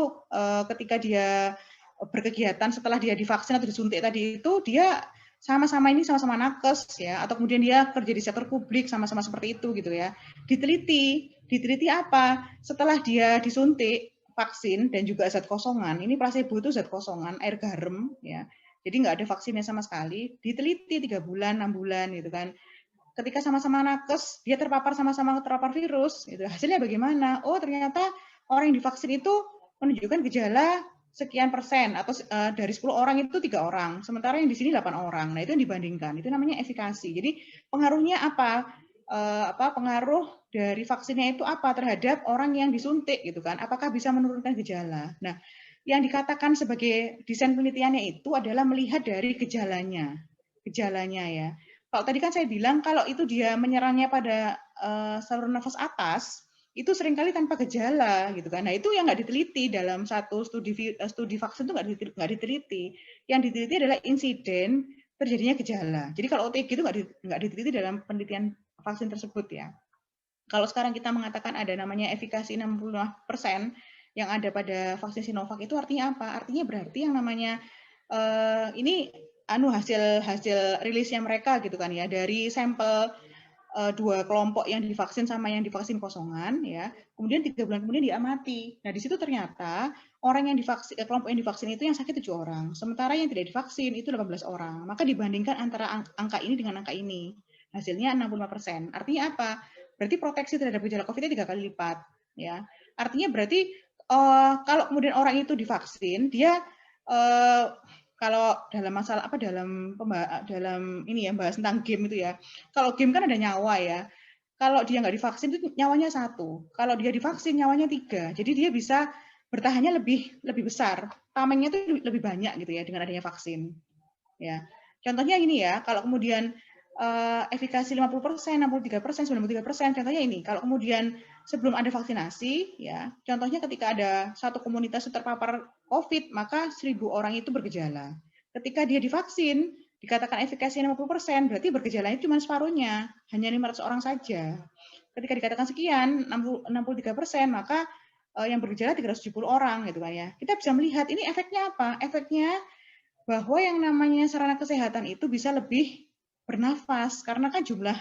ketika dia berkegiatan setelah dia divaksin atau disuntik tadi itu dia sama-sama nakes ya, atau kemudian dia kerja di sektor publik sama-sama seperti itu gitu ya. Diteliti apa? Setelah dia disuntik vaksin dan juga zat kosongan, ini placebo itu zat kosongan, air garam ya. Jadi nggak ada vaksinnya sama sekali, diteliti 3 bulan, 6 bulan gitu kan. Ketika sama-sama nakes, dia sama-sama terpapar virus, gitu. Hasilnya bagaimana? Oh, ternyata orang yang divaksin itu menunjukkan gejala sekian persen atau dari 10 orang itu 3 orang, sementara yang di sini 8 orang. Nah, itu yang dibandingkan. Itu namanya efikasi. Jadi pengaruhnya apa? Pengaruh dari vaksinnya itu apa terhadap orang yang disuntik gitu kan? Apakah bisa menurunkan gejala? Nah, yang dikatakan sebagai desain penelitiannya itu adalah melihat dari gejalanya ya. Kalau tadi kan saya bilang kalau itu dia menyerangnya pada saluran nafas atas, itu seringkali tanpa gejala gitu kan. Nah, itu yang nggak diteliti dalam satu studi vaksin itu nggak diteliti. Yang diteliti adalah insiden terjadinya gejala. Jadi kalau OTG itu nggak diteliti dalam penelitian vaksin tersebut ya. Kalau sekarang kita mengatakan ada namanya efikasi 65% yang ada pada vaksin Sinovac itu artinya apa? Artinya berarti yang namanya ini hasil rilisnya mereka gitu kan ya, dari sampel dua kelompok yang divaksin sama yang divaksin kosongan ya, kemudian 3 bulan kemudian diamati. Nah, di situ ternyata orang yang divaksin, kelompok yang divaksin itu yang sakit 7 orang, sementara yang tidak divaksin itu 18 orang. Maka dibandingkan antara angka ini dengan angka ini, hasilnya 65%. Artinya apa? Berarti proteksi terhadap gejala COVID-nya 3 kali lipat ya. Artinya berarti kalau kemudian orang itu divaksin, dia kalau dalam masalah dalam ini ya, bahas tentang game itu ya. Kalau game kan ada nyawa ya. Kalau dia nggak divaksin itu nyawanya 1. Kalau dia divaksin nyawanya 3. Jadi dia bisa bertahannya lebih besar. Tamengnya itu lebih banyak gitu ya dengan adanya vaksin. Ya. Contohnya ini ya, kalau kemudian efikasi 50%, 63%, 93%, contohnya ini. Kalau kemudian sebelum ada vaksinasi, ya, contohnya ketika ada satu komunitas terpapar COVID, maka 1.000 orang itu bergejala. Ketika dia divaksin, dikatakan efikasi 50%, berarti bergejalanya cuma separuhnya, hanya 500 orang saja. Ketika dikatakan sekian, 63%, maka yang bergejala 370 orang, gitu kan ya. Kita bisa melihat ini efeknya apa? Efeknya bahwa yang namanya sarana kesehatan itu bisa lebih bernafas karena kan jumlah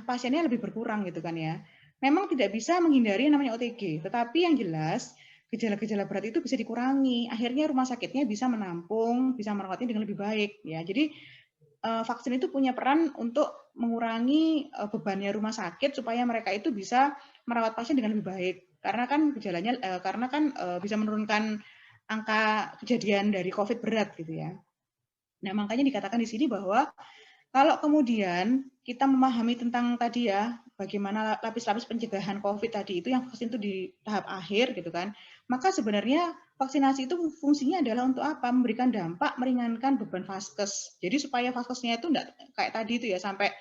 pasiennya lebih berkurang gitu kan ya. Memang tidak bisa menghindari yang namanya OTG, tetapi yang jelas gejala-gejala berat itu bisa dikurangi. Akhirnya rumah sakitnya bisa menampung, bisa merawatnya dengan lebih baik ya. Jadi vaksin itu punya peran untuk mengurangi bebannya rumah sakit supaya mereka itu bisa merawat pasien dengan lebih baik. Karena kan gejalanya bisa menurunkan angka kejadian dari COVID berat gitu ya. Nah, makanya dikatakan di sini bahwa Kalau kemudian kita memahami tentang tadi ya, bagaimana lapis-lapis pencegahan COVID tadi itu yang vaksin itu di tahap akhir gitu kan, maka sebenarnya vaksinasi itu fungsinya adalah untuk apa? Memberikan dampak meringankan beban vaskes. Jadi supaya vaskesnya itu enggak kayak tadi itu ya sampai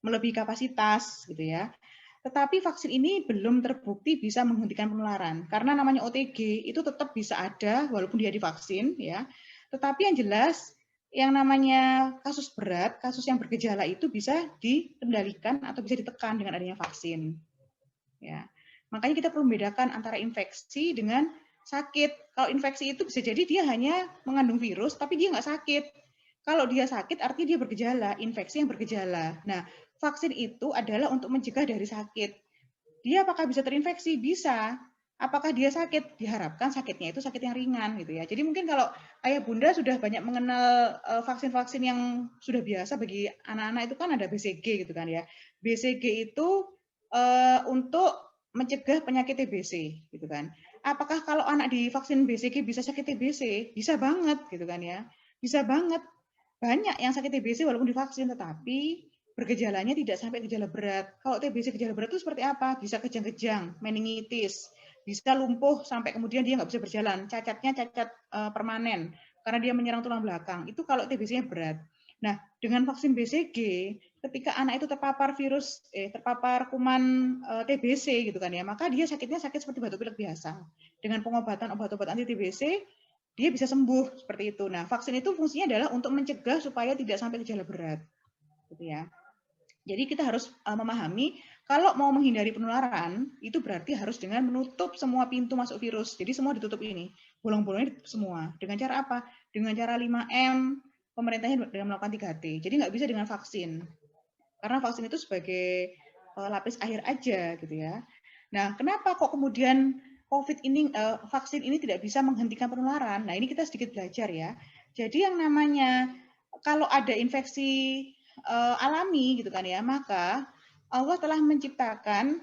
melebihi kapasitas gitu ya. Tetapi vaksin ini belum terbukti bisa menghentikan penularan karena namanya OTG itu tetap bisa ada walaupun dia divaksin ya. Tetapi yang jelas yang namanya kasus berat, kasus yang bergejala itu bisa dikendalikan atau bisa ditekan dengan adanya vaksin. Ya. Makanya kita perlu membedakan antara infeksi dengan sakit. Kalau infeksi itu bisa jadi dia hanya mengandung virus, tapi dia nggak sakit. Kalau dia sakit, artinya dia bergejala, infeksi yang bergejala. Nah, vaksin itu adalah untuk mencegah dari sakit. Dia apakah bisa terinfeksi? Bisa. Apakah dia sakit? Diharapkan sakitnya itu sakit yang ringan gitu ya. Jadi mungkin kalau ayah bunda sudah banyak mengenal vaksin-vaksin yang sudah biasa bagi anak-anak itu kan ada BCG gitu kan ya. BCG itu untuk mencegah penyakit TBC gitu kan. Apakah kalau anak divaksin BCG bisa sakit TBC? Bisa banget gitu kan ya. Bisa banget. Banyak yang sakit TBC walaupun divaksin, tetapi bergejalanya tidak sampai gejala berat. Kalau TBC gejala berat itu seperti apa? Bisa kejang-kejang, meningitis, bisa lumpuh sampai kemudian dia nggak bisa berjalan, cacatnya cacat permanen karena dia menyerang tulang belakang. Itu kalau TBC-nya berat. Nah, dengan vaksin BCG, ketika anak itu terpapar terpapar kuman TBC gitu kan ya, maka dia sakitnya sakit seperti batuk pilek biasa. Dengan pengobatan obat-obat anti TBC, dia bisa sembuh seperti itu. Nah, vaksin itu fungsinya adalah untuk mencegah supaya tidak sampai gejala berat, gitu ya. Jadi kita harus memahami kalau mau menghindari penularan itu berarti harus dengan menutup semua pintu masuk virus. Jadi semua ditutup ini, bolong-bolongnya ditutup semua. Dengan cara apa? Dengan cara 5M, pemerintahnya dengan melakukan 3T. Jadi nggak bisa dengan vaksin, karena vaksin itu sebagai lapis akhir aja, gitu ya. Nah, kenapa kok kemudian COVID ini, vaksin ini tidak bisa menghentikan penularan? Nah, ini kita sedikit belajar ya. Jadi yang namanya kalau ada infeksi alami gitu kan ya, maka Allah telah menciptakan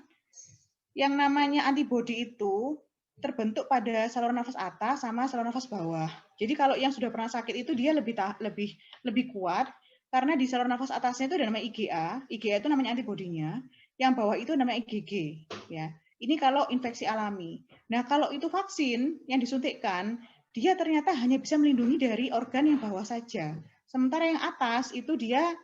yang namanya antibodi itu terbentuk pada saluran nafas atas sama saluran nafas bawah. Jadi kalau yang sudah pernah sakit itu dia lebih kuat karena di saluran nafas atasnya itu ada namanya IgA. IgA itu namanya antibodinya. Yang bawah itu namanya IgG ya. Ini kalau infeksi alami. Nah, kalau itu vaksin yang disuntikkan, dia ternyata hanya bisa melindungi dari organ yang bawah saja. Sementara yang atas itu dia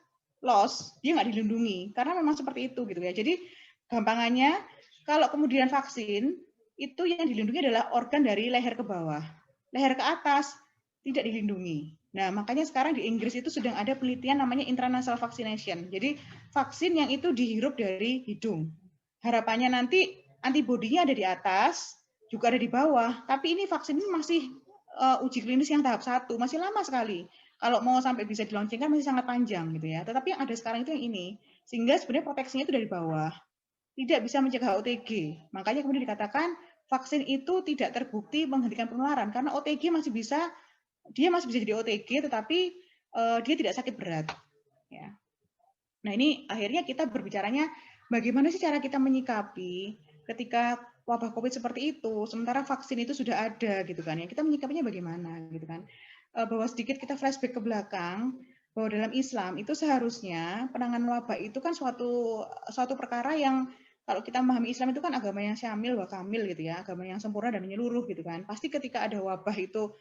loss, dia nggak dilindungi. Karena memang seperti itu gitu ya. Jadi gampangannya, kalau kemudian vaksin, itu yang dilindungi adalah organ dari leher ke bawah. Leher ke atas tidak dilindungi. Nah, makanya sekarang di Inggris itu sedang ada penelitian namanya intranasal vaccination. Jadi vaksin yang itu dihirup dari hidung. Harapannya nanti antibodinya ada di atas, juga ada di bawah. Tapi ini vaksin ini masih uji klinis yang tahap 1, masih lama sekali. Kalau mau sampai bisa dilaunchingkan masih sangat panjang gitu ya. Tetapi yang ada sekarang itu yang ini. Sehingga sebenarnya proteksinya itu dari bawah. Tidak bisa mencegah OTG. Makanya kemudian dikatakan vaksin itu tidak terbukti menghentikan penularan karena OTG masih bisa jadi OTG tetapi dia tidak sakit berat. Ya. Nah, ini akhirnya kita berbicaranya bagaimana sih cara kita menyikapi ketika wabah COVID seperti itu, sementara vaksin itu sudah ada gitu kan ya. Kita menyikapinya bagaimana gitu kan. Bahwa sedikit kita flashback ke belakang, bahwa dalam Islam itu seharusnya penanganan wabah itu kan suatu perkara yang kalau kita memahami Islam itu kan agama yang syamil wa kamil gitu ya, agama yang sempurna dan menyeluruh gitu kan. Pasti ketika ada wabah itu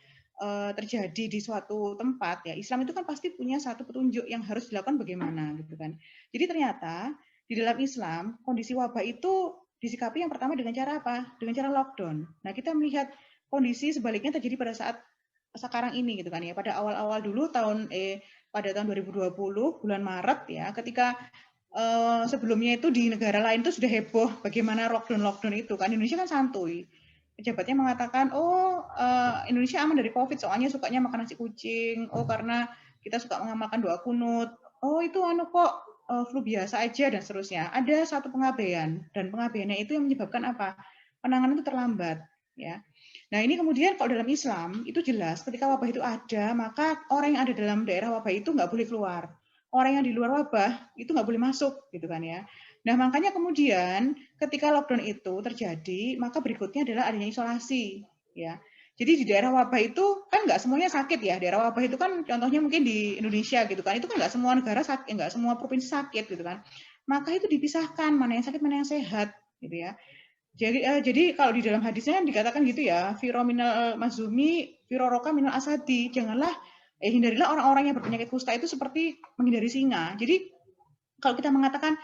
terjadi di suatu tempat ya, Islam itu kan pasti punya satu petunjuk yang harus dilakukan bagaimana gitu kan. Jadi ternyata di dalam Islam kondisi wabah itu disikapi yang pertama dengan cara apa? Dengan cara lockdown. Nah, kita melihat kondisi sebaliknya terjadi pada saat sekarang ini gitu kan ya. Pada awal-awal dulu pada tahun 2020 bulan Maret ya, ketika sebelumnya itu di negara lain itu sudah heboh bagaimana lockdown itu kan. Indonesia kan santuy. Pejabatnya mengatakan, Indonesia aman dari COVID, soalnya sukanya makan nasi kucing. Oh, karena kita suka mengamalkan doa kunut. Oh, itu kok flu biasa aja dan seterusnya. Ada satu pengabaian dan pengabaiannya itu yang menyebabkan apa? Penanganan itu terlambat, ya. Nah, ini kemudian kalau dalam Islam itu jelas ketika wabah itu ada, maka orang yang ada dalam daerah wabah itu nggak boleh keluar. Orang yang di luar wabah itu nggak boleh masuk, gitu kan ya. Nah, makanya kemudian ketika lockdown itu terjadi, maka berikutnya adalah adanya isolasi, ya. Jadi di daerah wabah itu kan nggak semuanya sakit ya. Daerah wabah itu kan contohnya mungkin di Indonesia gitu kan. Itu kan nggak semua negara sakit, nggak semua provinsi sakit gitu kan. Maka itu dipisahkan mana yang sakit mana yang sehat gitu ya. Jadi kalau di dalam hadisnya kan dikatakan gitu ya, firo minal mazumi, firo roka minal asadi. Janganlah hindarilah orang-orang yang berpenyakit kusta itu seperti menghindari singa. Jadi kalau kita mengatakan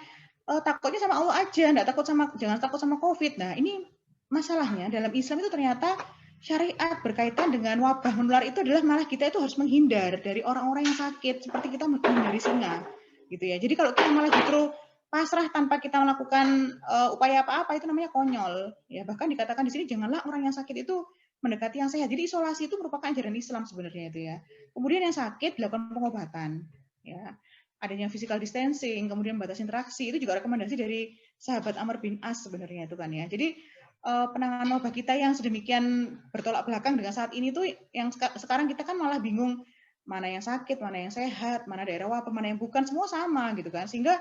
takutnya sama Allah aja, jangan takut sama COVID. Nah, ini masalahnya dalam Islam itu ternyata syariat berkaitan dengan wabah menular itu adalah malah kita itu harus menghindar dari orang-orang yang sakit seperti kita menghindari singa gitu ya. Jadi kalau kita malah justru pasrah tanpa kita melakukan upaya apa-apa itu namanya konyol ya. Bahkan dikatakan di sini janganlah orang yang sakit itu mendekati yang sehat. Jadi isolasi itu merupakan ajaran Islam sebenarnya itu ya. Kemudian yang sakit dilakukan pengobatan ya. Adanya physical distancing, kemudian batas interaksi itu juga rekomendasi dari sahabat Amr bin As sebenarnya itu kan ya. Jadi penanganan wabah kita yang sedemikian bertolak belakang dengan saat ini tuh yang sekarang kita kan malah bingung mana yang sakit, mana yang sehat, mana daerah wabah, mana yang bukan, semua sama gitu kan. Sehingga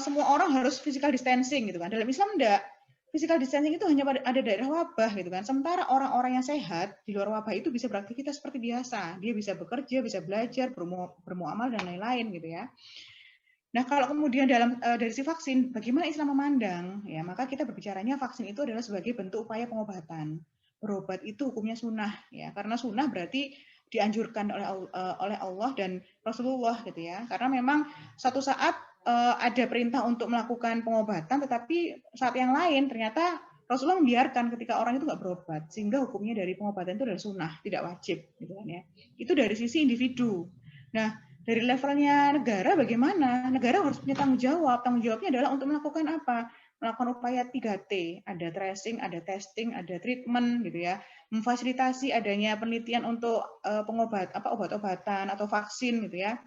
semua orang harus physical distancing gitu kan. Dalam Islam enggak. Physical distancing itu hanya pada ada daerah wabah gitu kan. Sementara orang-orang yang sehat di luar wabah itu bisa beraktivitas seperti biasa. Dia bisa bekerja, bisa belajar, bermuamal dan lain-lain gitu ya. Nah, kalau kemudian dari si vaksin, bagaimana Islam memandang? Ya, maka kita berbicaranya vaksin itu adalah sebagai bentuk upaya pengobatan. Berobat itu hukumnya sunnah, ya, karena sunnah berarti dianjurkan oleh Allah dan Rasulullah, gitu ya. Karena memang satu saat ada perintah untuk melakukan pengobatan, tetapi saat yang lain ternyata Rasulullah membiarkan ketika orang itu nggak berobat, sehingga hukumnya dari pengobatan itu adalah sunnah, tidak wajib, gitu kan ya. Itu dari sisi individu. Nah, dari levelnya negara bagaimana? Negara harus punya tanggung jawab. Tanggung jawabnya adalah untuk melakukan apa? Melakukan upaya 3T. Ada tracing, ada testing, ada treatment gitu ya. Memfasilitasi adanya penelitian untuk obat-obatan atau vaksin gitu ya.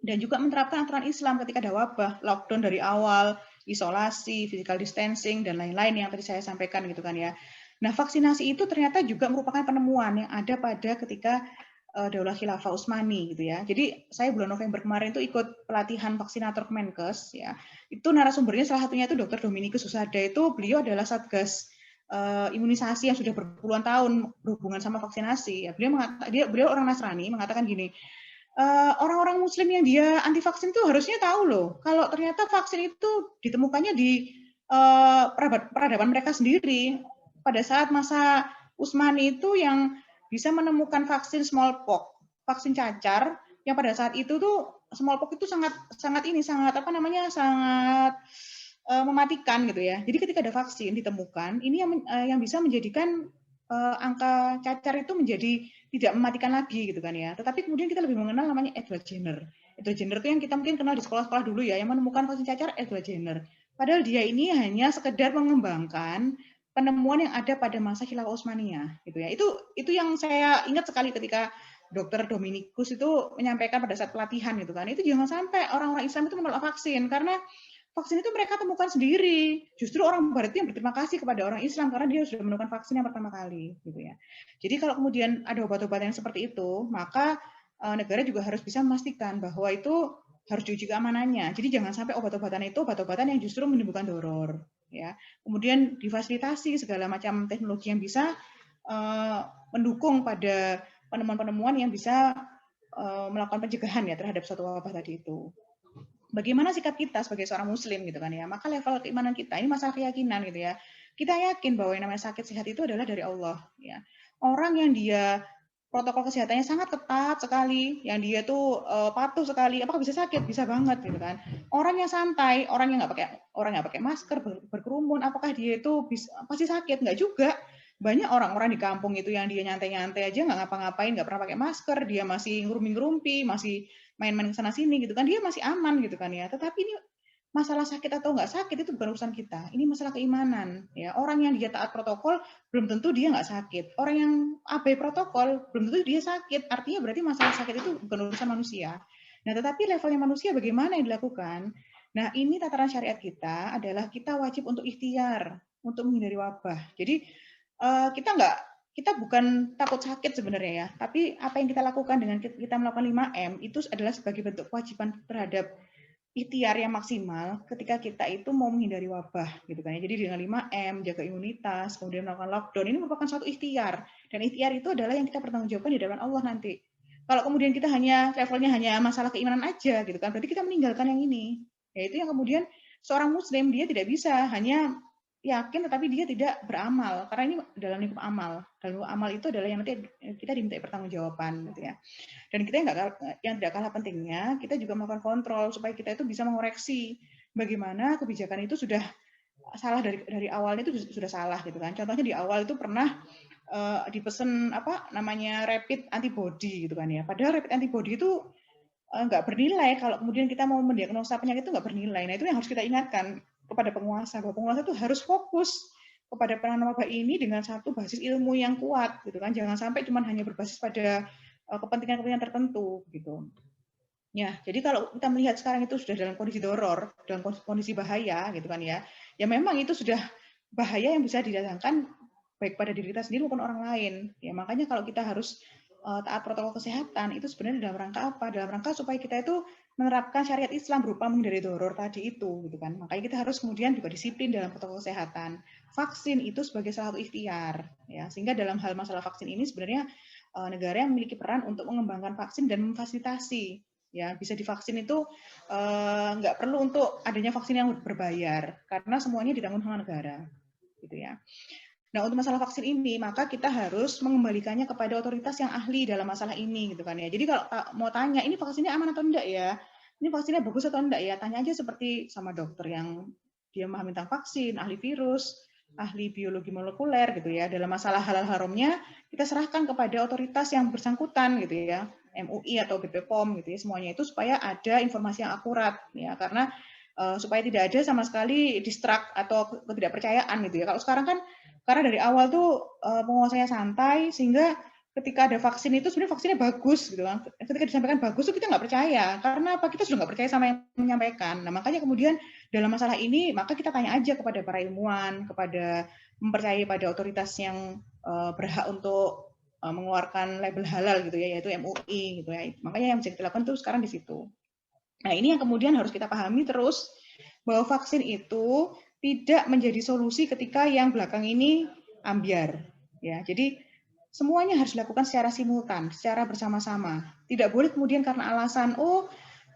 Dan juga menerapkan aturan Islam ketika ada wabah, lockdown dari awal, isolasi, physical distancing dan lain-lain yang tadi saya sampaikan gitu kan ya. Nah, vaksinasi itu ternyata juga merupakan penemuan yang ada pada ketika Daulah Khilafah Utsmani gitu ya. Jadi saya bulan November kemarin itu ikut pelatihan vaksinator Kemenkes ya. Itu narasumbernya salah satunya itu Dr. Dominikus Susada, itu beliau adalah satgas imunisasi yang sudah berpuluhan tahun berhubungan sama vaksinasi ya. Beliau orang Nasrani mengatakan gini, orang-orang Muslim yang dia anti vaksin itu harusnya tahu loh kalau ternyata vaksin itu ditemukannya di peradaban mereka sendiri pada saat masa Utsmani itu yang bisa menemukan vaksin smallpox, vaksin cacar yang pada saat itu tuh smallpox itu sangat mematikan gitu ya. Jadi ketika ada vaksin ditemukan, ini yang bisa menjadikan angka cacar itu menjadi tidak mematikan lagi gitu kan ya. Tetapi kemudian kita lebih mengenal namanya Edward Jenner. Edward Jenner itu yang kita mungkin kenal di sekolah-sekolah dulu ya, yang menemukan vaksin cacar Edward Jenner. Padahal dia ini hanya sekedar mengembangkan penemuan yang ada pada masa Khilafah Utsmaniyah gitu ya. Itu yang saya ingat sekali ketika Dr. Dominikus itu menyampaikan pada saat pelatihan gitu kan. Itu jangan sampai orang-orang Islam itu menolak vaksin karena vaksin itu mereka temukan sendiri. Justru orang Barat itu yang berterima kasih kepada orang Islam karena dia sudah menemukan vaksin yang pertama kali gitu ya. Jadi kalau kemudian ada obat-obatan yang seperti itu, maka negara juga harus bisa memastikan bahwa itu harus diuji keamanannya. Jadi jangan sampai obat-obatan itu obat-obatan yang justru menimbulkan doror ya. Kemudian difasilitasi segala macam teknologi yang bisa mendukung pada penemuan-penemuan yang bisa melakukan pencegahan ya terhadap suatu wabah tadi itu. Bagaimana sikap kita sebagai seorang muslim gitu kan ya. Maka level keimanan kita ini masalah keyakinan gitu ya. Kita yakin bahwa yang namanya sakit sehat itu adalah dari Allah ya. Orang yang dia protokol kesehatannya sangat ketat sekali, yang dia tuh patuh sekali, apakah bisa sakit? Bisa banget gitu kan. Orang yang santai, orang yang nggak pakai masker, berkerumun, apakah dia itu pasti sakit? Nggak juga. Banyak orang-orang di kampung itu yang dia nyantai-nyantai aja, nggak ngapa-ngapain, nggak pernah pakai masker, dia masih ngerumpi-ngerumpi, masih main-main kesana sini gitu kan, dia masih aman gitu kan ya. Tetapi ini masalah sakit atau nggak sakit itu bukan urusan kita. Ini masalah keimanan. Ya, orang yang dia taat protokol belum tentu dia nggak sakit. Orang yang abai protokol belum tentu dia sakit. Artinya berarti masalah sakit itu bukan urusan manusia. Nah, tetapi levelnya manusia bagaimana yang dilakukan? Nah, ini tataran syariat kita adalah kita wajib untuk ikhtiar untuk menghindari wabah. Jadi kita bukan takut sakit sebenarnya ya, tapi apa yang kita lakukan dengan kita melakukan 5M itu adalah sebagai bentuk kewajiban terhadap ikhtiar yang maksimal ketika kita itu mau menghindari wabah gitu kan ya. Jadi dengan 5M, jaga imunitas, kemudian melakukan lockdown, ini merupakan suatu ikhtiar. Dan ikhtiar itu adalah yang kita pertanggungjawabkan di hadapan Allah nanti. Kalau kemudian kita levelnya hanya masalah keimanan aja gitu kan, berarti kita meninggalkan yang ini. Yaitu yang kemudian seorang muslim dia tidak bisa hanya yakin tetapi dia tidak beramal, karena ini dalam lingkup amal. Dalam lingkup amal itu adalah yang nanti kita diminta pertanggungjawaban gitu ya. Dan kita yang tidak kalah pentingnya, kita juga melakukan kontrol supaya kita itu bisa mengoreksi bagaimana kebijakan itu sudah salah dari awalnya itu sudah salah gitu kan. Contohnya di awal itu pernah dipesan rapid antibody gitu kan ya. Padahal rapid antibody itu nggak bernilai kalau kemudian kita mau mendiagnosa penyakit itu nggak bernilai. Nah itu yang harus kita ingatkan kepada penguasa, bahwa penguasa itu harus fokus kepada penanganan wabah ini dengan satu basis ilmu yang kuat gitu kan. Jangan sampai cuma hanya berbasis pada kepentingan-kepentingan tertentu gitu. Ya, jadi kalau kita melihat sekarang itu sudah dalam kondisi doror, dalam kondisi bahaya gitu kan ya. Ya memang itu sudah bahaya yang bisa didatangkan baik pada diri kita sendiri maupun orang lain. Ya makanya kalau kita harus taat protokol kesehatan itu sebenarnya dalam rangka apa? Dalam rangka supaya kita itu menerapkan syariat Islam berupa menghindari doror tadi itu gitu kan. Makanya kita harus kemudian juga disiplin dalam protokol kesehatan. Vaksin itu sebagai salah satu ikhtiar ya. Sehingga dalam hal masalah vaksin ini sebenarnya negara yang memiliki peran untuk mengembangkan vaksin dan memfasilitasi ya, bisa divaksin itu nggak perlu untuk adanya vaksin yang berbayar karena semuanya ditanggung sama negara gitu ya. Nah, untuk masalah vaksin ini, maka kita harus mengembalikannya kepada otoritas yang ahli dalam masalah ini, gitu kan ya. Jadi kalau mau tanya, ini vaksinnya aman atau enggak ya? Ini vaksinnya bagus atau enggak ya? Tanya aja seperti sama dokter yang dia memahami tentang vaksin, ahli virus, ahli biologi molekuler, gitu ya. Dalam masalah halal haramnya, kita serahkan kepada otoritas yang bersangkutan, gitu ya. MUI atau BPOM, gitu ya. Semuanya itu supaya ada informasi yang akurat, ya. Karena supaya tidak ada sama sekali distract atau ketidakpercayaan, gitu ya. Kalau sekarang kan karena dari awal tuh penguasanya santai sehingga ketika ada vaksin itu sebenarnya vaksinnya bagus gitu kan. Ketika disampaikan bagus tuh kita nggak percaya. Karena apa? Kita sudah nggak percaya sama yang menyampaikan. Nah makanya kemudian dalam masalah ini maka kita tanya aja kepada para ilmuwan, kepada mempercayai pada otoritas yang berhak untuk mengeluarkan label halal gitu ya, yaitu MUI gitu ya. Makanya yang bisa kita lakukan tuh sekarang di situ. Nah ini yang kemudian harus kita pahami terus bahwa vaksin itu tidak menjadi solusi ketika yang belakang ini ambyar. Ya, jadi semuanya harus dilakukan secara simultan, secara bersama-sama. Tidak boleh kemudian karena alasan,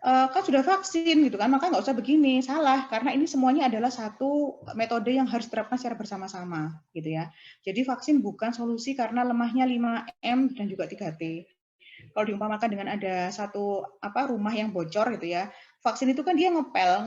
kan sudah vaksin gitu kan, maka nggak usah begini. Salah, karena ini semuanya adalah satu metode yang harus diterapkan secara bersama-sama, gitu ya. Jadi vaksin bukan solusi karena lemahnya 5M dan juga 3T. Kalau diumpamakan dengan ada satu rumah yang bocor gitu ya, vaksin itu kan dia ngepel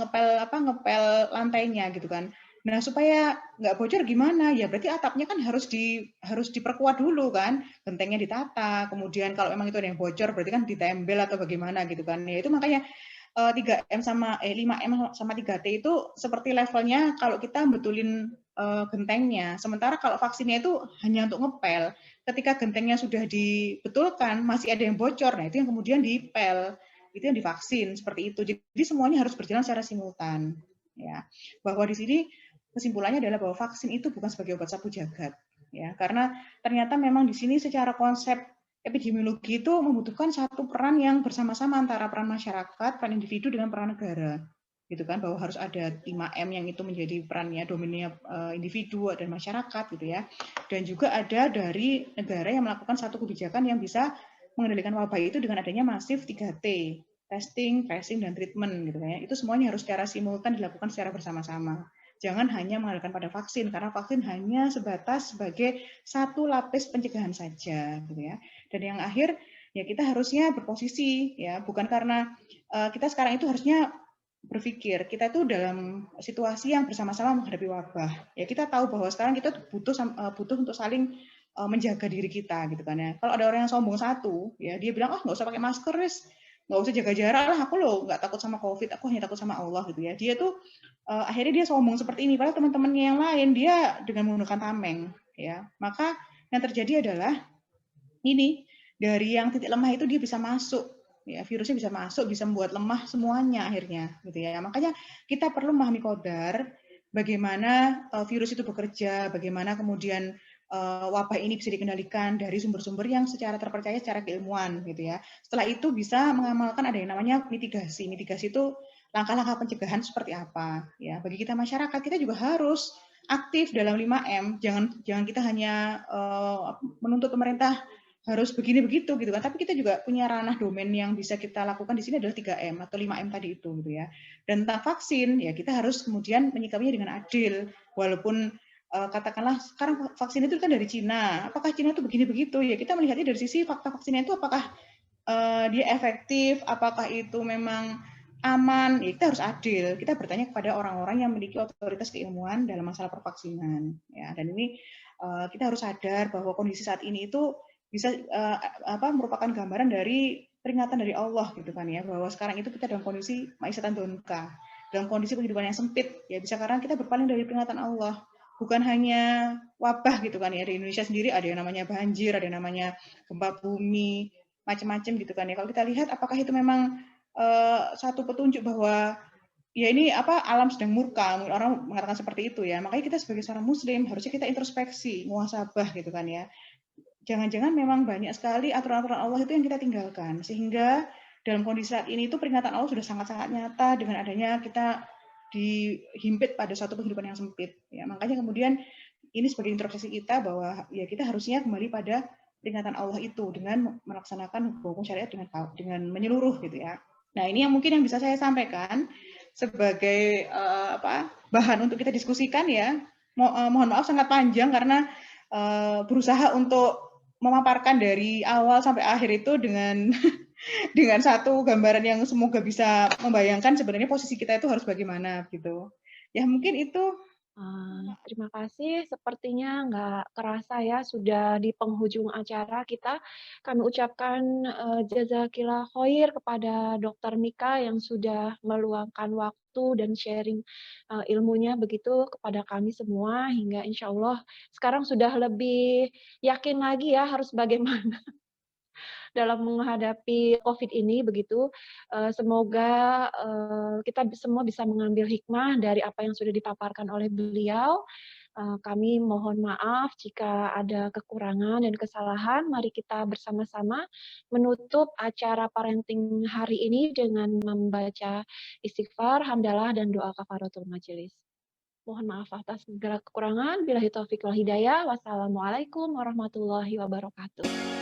lantainya gitu kan. Nah supaya nggak bocor gimana ya, berarti atapnya kan harus diperkuat dulu kan, gentengnya ditata, kemudian kalau memang itu ada yang bocor berarti kan ditembel atau bagaimana gitu kan. Ya itu makanya 3M sama 5M sama 3T itu seperti levelnya kalau kita betulin gentengnya. Sementara kalau vaksinnya itu hanya untuk ngepel. Ketika gentengnya sudah dibetulkan, masih ada yang bocor. Nah, itu yang kemudian dipel. Itu yang divaksin seperti itu. Jadi semuanya harus berjalan secara simultan. Ya. Bahwa di sini kesimpulannya adalah bahwa vaksin itu bukan sebagai obat sapu jagat. Ya, karena ternyata memang di sini secara konsep epidemiologi itu membutuhkan satu peran yang bersama-sama antara peran masyarakat, peran individu dengan peran negara. Gitu kan, bahwa harus ada 5M yang itu menjadi perannya dominnya individu dan masyarakat gitu ya. Dan juga ada dari negara yang melakukan satu kebijakan yang bisa mengendalikan wabah itu dengan adanya masif 3T, testing, tracing dan treatment gitu ya. Itu semuanya harus secara simultan dilakukan secara bersama-sama. Jangan hanya mengandalkan pada vaksin karena vaksin hanya sebatas sebagai satu lapis pencegahan saja gitu ya. Dan yang akhir ya kita harusnya berposisi ya, bukan karena kita sekarang itu harusnya berpikir kita itu dalam situasi yang bersama-sama menghadapi wabah. Ya kita tahu bahwa sekarang kita butuh untuk saling menjaga diri kita gitu kan ya. Kalau ada orang yang sombong satu, ya dia bilang nggak usah pakai masker, nggak usah jaga jarak lah, aku loh nggak takut sama COVID, aku hanya takut sama Allah gitu ya. Dia tuh akhirnya dia sombong seperti ini. Padahal teman-temannya yang lain dia dengan menggunakan tameng, ya. Maka yang terjadi adalah ini dari yang titik lemah itu dia bisa masuk. Ya, virusnya bisa masuk, bisa membuat lemah semuanya akhirnya, gitu ya. Makanya kita perlu memahami qadar, bagaimana virus itu bekerja, bagaimana kemudian wabah ini bisa dikendalikan dari sumber-sumber yang secara terpercaya secara keilmuan gitu ya. Setelah itu bisa mengamalkan ada yang namanya mitigasi. Mitigasi itu langkah-langkah pencegahan seperti apa ya. Bagi kita masyarakat kita juga harus aktif dalam 5M. Jangan kita hanya menuntut pemerintah harus begini begitu gitu kan. Tapi kita juga punya ranah domain yang bisa kita lakukan di sini adalah 3M atau 5M tadi itu gitu ya. Dan tentang vaksin ya kita harus kemudian menyikapinya dengan adil walaupun katakanlah sekarang vaksin itu kan dari Cina. Apakah Cina itu begini begitu? Ya kita melihatnya dari sisi fakta vaksinnya itu apakah dia efektif, apakah itu memang aman. Ya kita harus adil. Kita bertanya kepada orang-orang yang memiliki otoritas keilmuan dalam masalah pervaksinan. Ya, dan ini kita harus sadar bahwa kondisi saat ini itu bisa merupakan gambaran dari peringatan dari Allah gitu kan ya, bahwa sekarang itu kita dalam kondisi maisatan donka, dalam kondisi kehidupan yang sempit. Ya bisa karena kita berpaling dari peringatan Allah. Bukan hanya wabah gitu kan ya, di Indonesia sendiri ada yang namanya banjir, ada yang namanya gempa bumi, macam-macam gitu kan ya. Kalau kita lihat apakah itu memang satu petunjuk bahwa ya ini alam sedang murka, orang mengatakan seperti itu ya. Makanya kita sebagai seorang muslim harusnya kita introspeksi, muhasabah gitu kan ya. Jangan-jangan memang banyak sekali aturan-aturan Allah itu yang kita tinggalkan, sehingga dalam kondisi saat ini itu peringatan Allah sudah sangat-sangat nyata dengan adanya kita dihimpit pada suatu kehidupan yang sempit. Ya, makanya kemudian ini sebagai introspeksi kita bahwa ya kita harusnya kembali pada peringatan Allah itu dengan melaksanakan hukum syariat dengan menyeluruh gitu ya. Nah ini yang mungkin yang bisa saya sampaikan sebagai bahan untuk kita diskusikan ya. Mohon maaf sangat panjang karena berusaha untuk memaparkan dari awal sampai akhir itu dengan dengan satu gambaran yang semoga bisa membayangkan sebenarnya posisi kita itu harus bagaimana gitu. Ya mungkin itu. Terima kasih. Sepertinya nggak kerasa ya sudah di penghujung acara kita. Kami ucapkan jazakillah khair kepada Dr. Mika yang sudah meluangkan waktu dan sharing ilmunya begitu kepada kami semua hingga insya Allah sekarang sudah lebih yakin lagi ya harus bagaimana dalam menghadapi COVID ini begitu. Semoga kita semua bisa mengambil hikmah dari apa yang sudah dipaparkan oleh beliau. Kami mohon maaf jika ada kekurangan dan kesalahan. Mari kita bersama-sama menutup acara parenting hari ini dengan membaca istighfar, hamdalah, dan doa kafaratul majelis. Mohon maaf atas segala kekurangan. Billahi taufiq wal hidayah. Wassalamualaikum warahmatullahi wabarakatuh.